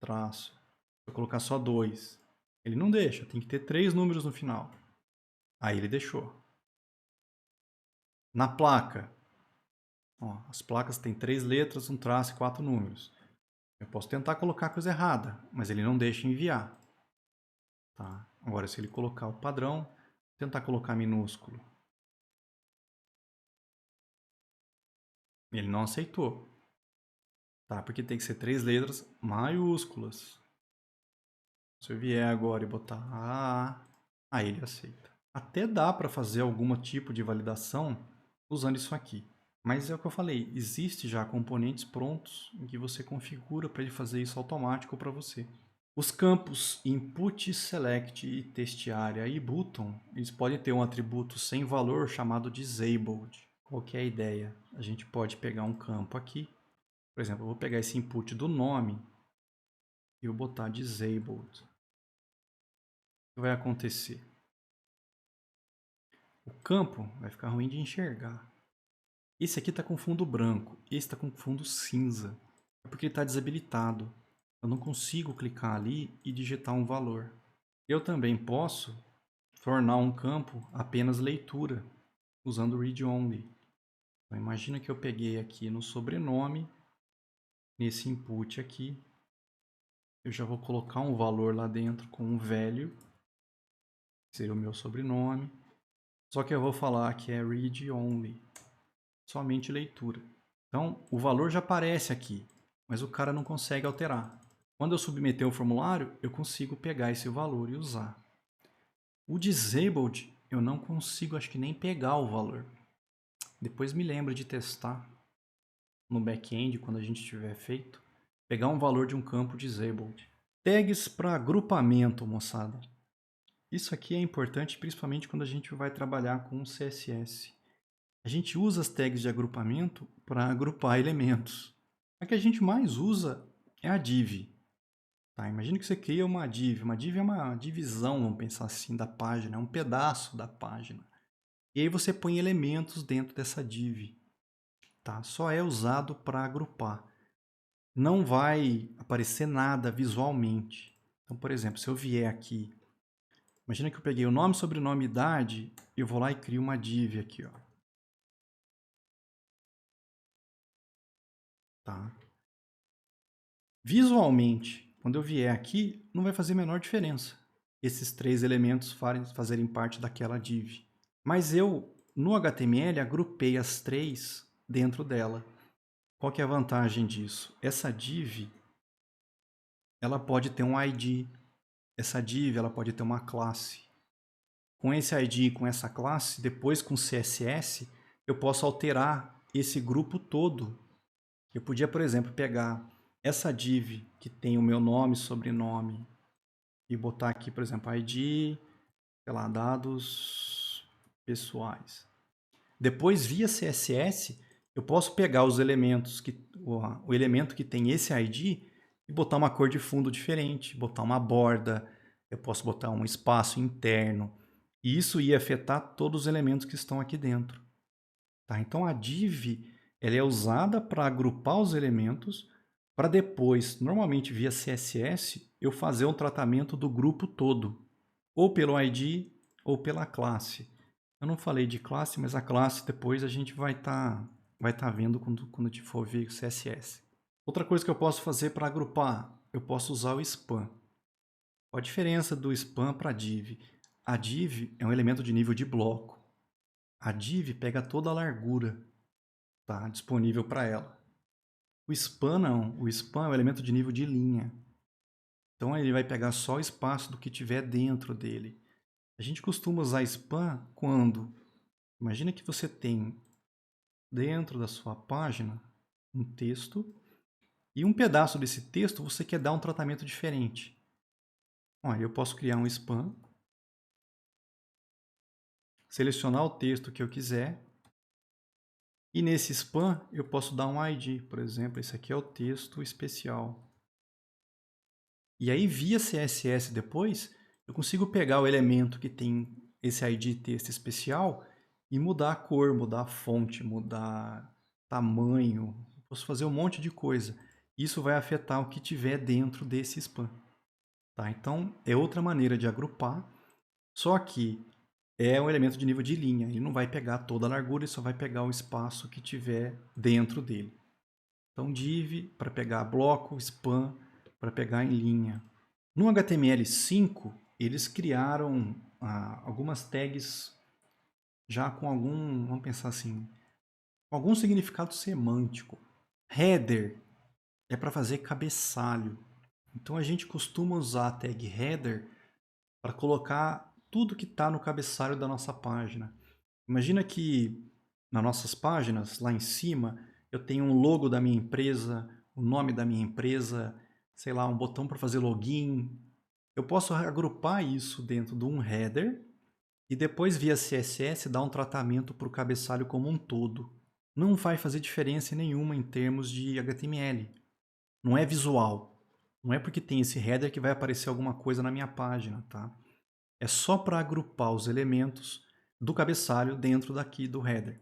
traço, eu colocar só 2, ele não deixa, tem que ter 3 números no final. Aí ele deixou. Na placa, ó, as placas têm 3 letras, um traço e 4 números. Eu posso tentar colocar a coisa errada, mas ele não deixa enviar. Tá? Agora, se ele colocar o padrão, tentar colocar minúsculo. Ele não aceitou. Tá? Porque tem que ser 3 letras maiúsculas. Se eu vier agora e botar A, aí ele aceita. Até dá para fazer algum tipo de validação usando isso aqui. Mas é o que eu falei, existe já componentes prontos em que você configura para ele fazer isso automático para você. Os campos input, select e testArea e button, eles podem ter um atributo sem valor chamado disabled. Qual que é a ideia? A gente pode pegar um campo aqui, por exemplo, eu vou pegar esse input do nome e eu botar disabled. O que vai acontecer? O campo vai ficar ruim de enxergar. Esse aqui está com fundo branco, esse está com fundo cinza. É porque ele está desabilitado. Eu não consigo clicar ali e digitar um valor. Eu também posso tornar um campo apenas leitura, usando read only. Então, imagina que eu peguei aqui no sobrenome, nesse input aqui, eu já vou colocar um valor lá dentro com um value, que seria o meu sobrenome, só que eu vou falar que é read only, somente leitura. Então, o valor já aparece aqui, mas o cara não consegue alterar. Quando eu submeter o formulário, eu consigo pegar esse valor e usar. O disabled, eu não consigo, acho que nem pegar o valor. Depois me lembra de testar no back-end, quando a gente tiver feito, pegar um valor de um campo disabled. Tags para agrupamento, moçada. Isso aqui é importante principalmente quando a gente vai trabalhar com CSS. A gente usa as tags de agrupamento para agrupar elementos. A que a gente mais usa é a div. Tá? Imagina que você cria uma div. Uma div é uma divisão, vamos pensar assim, da página, é um pedaço da página. E aí você põe elementos dentro dessa div. Tá? Só é usado para agrupar. Não vai aparecer nada visualmente. Então, por exemplo, se eu vier aqui, imagina que eu peguei o nome, sobrenome, idade, eu vou lá e crio uma div aqui, ó. Tá? Visualmente, quando eu vier aqui, não vai fazer a menor diferença esses 3 elementos fazerem parte daquela div. Mas eu, no HTML, agrupei as 3 dentro dela. Qual que é a vantagem disso? Essa div, ela pode ter um ID. Essa div, ela pode ter uma classe. Com esse ID e com essa classe, depois com CSS, eu posso alterar esse grupo todo. Eu podia, por exemplo, pegar essa div que tem o meu nome, sobrenome, e botar aqui, por exemplo, ID, sei lá, dados pessoais. Depois, via CSS, eu posso pegar os elementos o elemento que tem esse ID e botar uma cor de fundo diferente, botar uma borda, eu posso botar um espaço interno. E isso ia afetar todos os elementos que estão aqui dentro. Tá? Então, a div ela é usada para agrupar os elementos, para depois, normalmente via CSS, eu fazer um tratamento do grupo todo, ou pelo ID ou pela classe. Eu não falei de classe, mas a classe depois a gente vai tá vendo quando a gente for ver o CSS. Outra coisa que eu posso fazer para agrupar, eu posso usar o span. Qual a diferença do span para a div? A div é um elemento de nível de bloco. A div pega toda a largura, tá, disponível para ela. O span não. O span é um elemento de nível de linha. Então ele vai pegar só o espaço do que tiver dentro dele. A gente costuma usar span quando, imagina que você tem dentro da sua página um texto e um pedaço desse texto você quer dar um tratamento diferente. Olha, eu posso criar um span, selecionar o texto que eu quiser e nesse span eu posso dar um ID, por exemplo, esse aqui é o texto especial. E aí via CSS depois, eu consigo pegar o elemento que tem esse ID texto especial e mudar a cor, mudar a fonte, mudar tamanho, posso fazer um monte de coisa. Isso vai afetar o que tiver dentro desse span. Tá? Então, é outra maneira de agrupar, só que é um elemento de nível de linha. Ele não vai pegar toda a largura, ele só vai pegar o espaço que tiver dentro dele. Então, div para pegar bloco, span para pegar em linha. No HTML5, eles criaram algumas tags já com algum, vamos pensar assim, com algum significado semântico. Header é para fazer cabeçalho. Então a gente costuma usar a tag header para colocar tudo que está no cabeçalho da nossa página. Imagina que nas nossas páginas, lá em cima, eu tenho um logo da minha empresa, o nome da minha empresa, sei lá, um botão para fazer login. Eu posso agrupar isso dentro de um header e depois, via CSS, dar um tratamento para o cabeçalho como um todo. Não vai fazer diferença nenhuma em termos de HTML. Não é visual. Não é porque tem esse header que vai aparecer alguma coisa na minha página, tá? É só para agrupar os elementos do cabeçalho dentro daqui do header.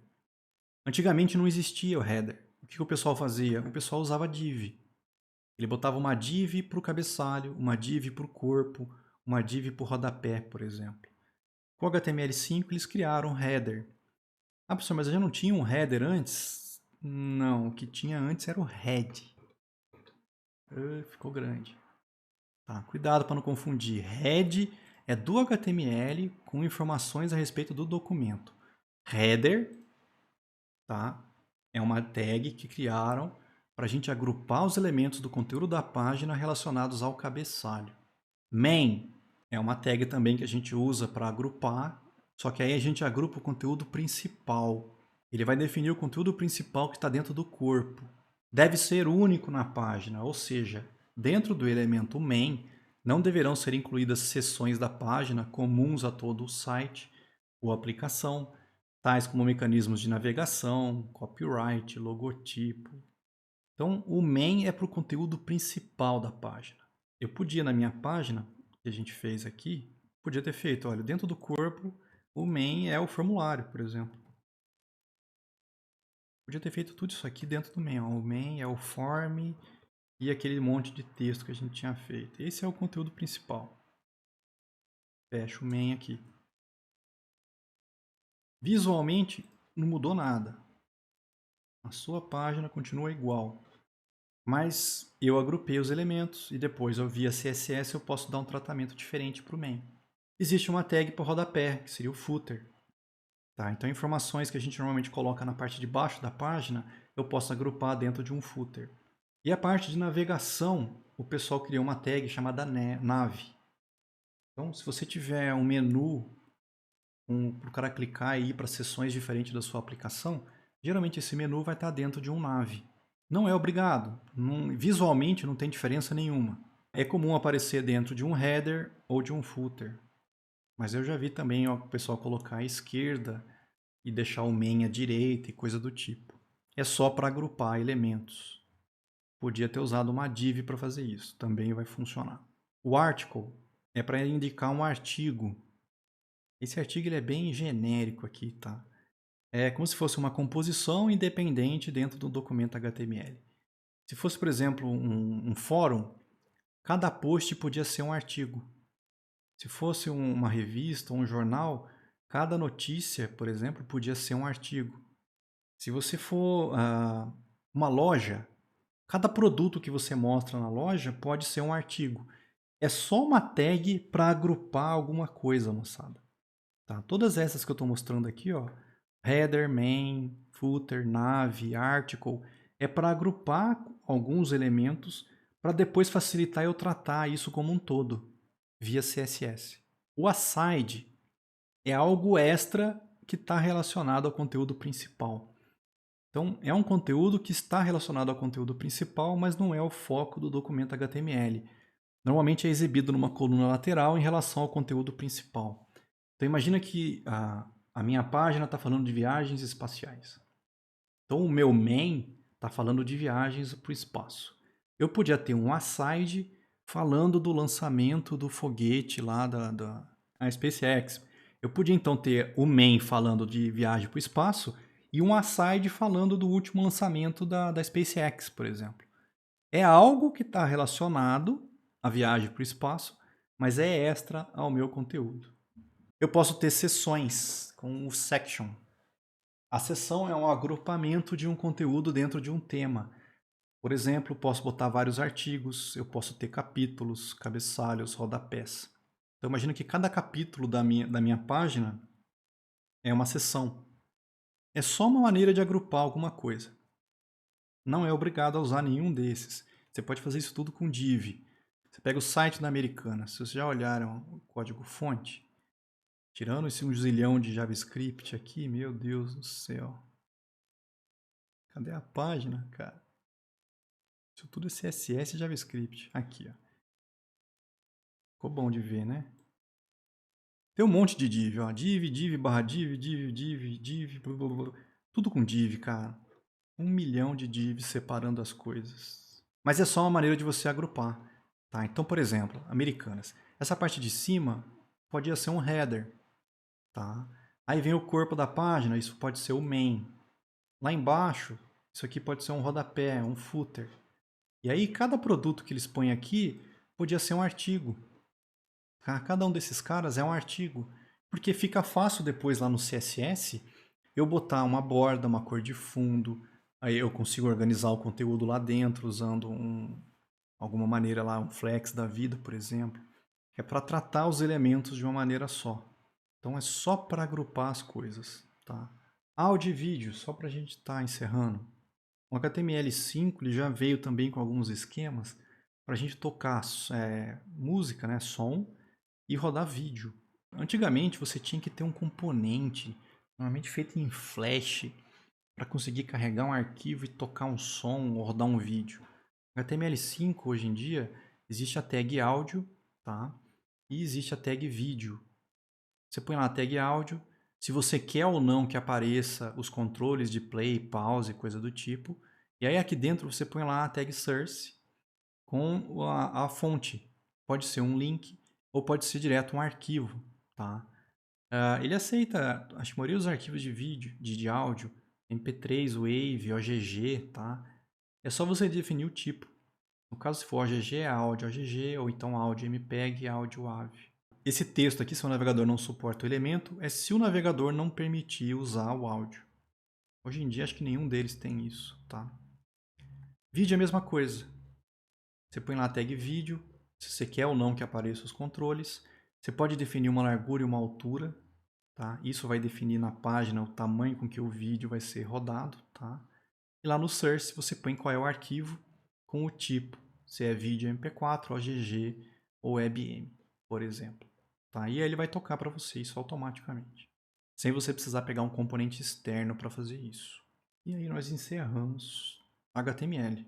Antigamente não existia o header. O que o pessoal fazia? O pessoal usava div. Ele botava uma div para o cabeçalho, uma div para o corpo, uma div para o rodapé, por exemplo. Com o HTML5 eles criaram um header. Ah, professor, mas já não tinha um header antes? Não, o que tinha antes era o head. Ficou grande. Tá, cuidado para não confundir. Head é do HTML com informações a respeito do documento. Header, tá, é uma tag que criaram para a gente agrupar os elementos do conteúdo da página relacionados ao cabeçalho. Main é uma tag também que a gente usa para agrupar, só que aí a gente agrupa o conteúdo principal. Ele vai definir o conteúdo principal que está dentro do corpo. Deve ser único na página, ou seja, dentro do elemento main não deverão ser incluídas seções da página comuns a todo o site ou aplicação, tais como mecanismos de navegação, copyright, logotipo. Então, o main é para o conteúdo principal da página. Eu podia, na minha página, que a gente fez aqui, podia ter feito, olha, dentro do corpo, o main é o formulário, por exemplo. Podia ter feito tudo isso aqui dentro do main. Ó. O main é o form e aquele monte de texto que a gente tinha feito. Esse é o conteúdo principal. Fecha o main aqui. Visualmente, não mudou nada. A sua página continua igual. Mas eu agrupei os elementos e depois, via CSS, eu posso dar um tratamento diferente para o main. Existe uma tag para o rodapé, que seria o footer. Tá? Então, informações que a gente normalmente coloca na parte de baixo da página, eu posso agrupar dentro de um footer. E a parte de navegação, o pessoal criou uma tag chamada nav. Então, se você tiver um menu para o cara clicar e ir para seções diferentes da sua aplicação, geralmente esse menu vai estar dentro de um nav. Não é obrigado, visualmente não tem diferença nenhuma. É comum aparecer dentro de um header ou de um footer. Mas eu já vi também o pessoal colocar à esquerda e deixar o main à direita e coisa do tipo. É só para agrupar elementos. Podia ter usado uma div para fazer isso, também vai funcionar. O article é para indicar um artigo. Esse artigo ele é bem genérico aqui, tá? É como se fosse uma composição independente dentro do documento HTML. Se fosse, por exemplo, um fórum, cada post podia ser um artigo. Se fosse uma revista ou um jornal, cada notícia, por exemplo, podia ser um artigo. Se você for uma loja, cada produto que você mostra na loja pode ser um artigo. É só uma tag para agrupar alguma coisa, moçada. Tá? Todas essas que eu estou mostrando aqui, ó, header, main, footer, nav, article, é para agrupar alguns elementos para depois facilitar eu tratar isso como um todo, via CSS. O aside é algo extra que está relacionado ao conteúdo principal. Então, é um conteúdo que está relacionado ao conteúdo principal, mas não é o foco do documento HTML. Normalmente é exibido numa coluna lateral em relação ao conteúdo principal. Então, imagina que a minha página está falando de viagens espaciais. Então, o meu main está falando de viagens para o espaço. Eu podia ter um aside falando do lançamento do foguete lá da SpaceX. Eu podia então ter o main falando de viagem para o espaço e um aside falando do último lançamento da SpaceX, por exemplo. É algo que está relacionado à viagem para o espaço, mas é extra ao meu conteúdo. Eu posso ter seções com o section. A seção é um agrupamento de um conteúdo dentro de um tema. Por exemplo, posso botar vários artigos, eu posso ter capítulos, cabeçalhos, rodapés. Então imagina que cada capítulo da minha página é uma seção. É só uma maneira de agrupar alguma coisa. Não é obrigado a usar nenhum desses. Você pode fazer isso tudo com div. Você pega o site da Americana. Se vocês já olharam o código-fonte, tirando esse 1 zilhão de JavaScript aqui, meu Deus do céu. Cadê a página, cara? Isso tudo é CSS e JavaScript. Aqui, ó. Ficou bom de ver, né? Tem um monte de div, ó. Div, barra div, blá, blá, blá. Tudo com div, cara. 1 milhão de divs separando as coisas. Mas é só uma maneira de você agrupar. Tá? Então, por exemplo, Americanas. Essa parte de cima podia ser um header. Tá? Aí vem o corpo da página, isso pode ser o main. Lá embaixo, isso aqui pode ser um rodapé, um footer. E aí, cada produto que eles põem aqui podia ser um artigo. Cada um desses caras é um artigo. Porque fica fácil depois lá no CSS eu botar uma borda, uma cor de fundo. Aí eu consigo organizar o conteúdo lá dentro usando alguma maneira lá, um flex da vida, por exemplo. É para tratar os elementos de uma maneira só. Então é só para agrupar as coisas. Tá? Áudio e vídeo, só para a gente estar encerrando. O HTML5 ele já veio também com alguns esquemas para a gente tocar música, né, som, e rodar vídeo. Antigamente você tinha que ter um componente, normalmente feito em Flash, para conseguir carregar um arquivo e tocar um som ou rodar um vídeo. No HTML5 hoje em dia existe a tag áudio, tá? E existe a tag vídeo. Você põe lá a tag áudio, se você quer ou não que apareça os controles de play, pause, coisa do tipo. E aí aqui dentro você põe lá a tag source com a fonte. Pode ser um link ou pode ser direto um arquivo, tá? Ele aceita, acho que a maioria dos arquivos de vídeo, de áudio, MP3, Wave, OGG, tá? É só você definir o tipo. No caso, se for OGG, é áudio OGG, ou então áudio MPEG, áudio WAV. Esse texto aqui, se o navegador não suporta o elemento, é se o navegador não permitir usar o áudio. Hoje em dia, acho que nenhum deles tem isso, tá? Vídeo é a mesma coisa. Você põe lá a tag vídeo, se você quer ou não que apareça os controles. Você pode definir uma largura e uma altura, tá? Isso vai definir na página o tamanho com que o vídeo vai ser rodado, tá? E lá no source você põe qual é o arquivo com o tipo, se é vídeo MP4, OGG ou WebM, por exemplo. Tá? E aí ele vai tocar para você isso automaticamente, sem você precisar pegar um componente externo para fazer isso. E aí nós encerramos HTML.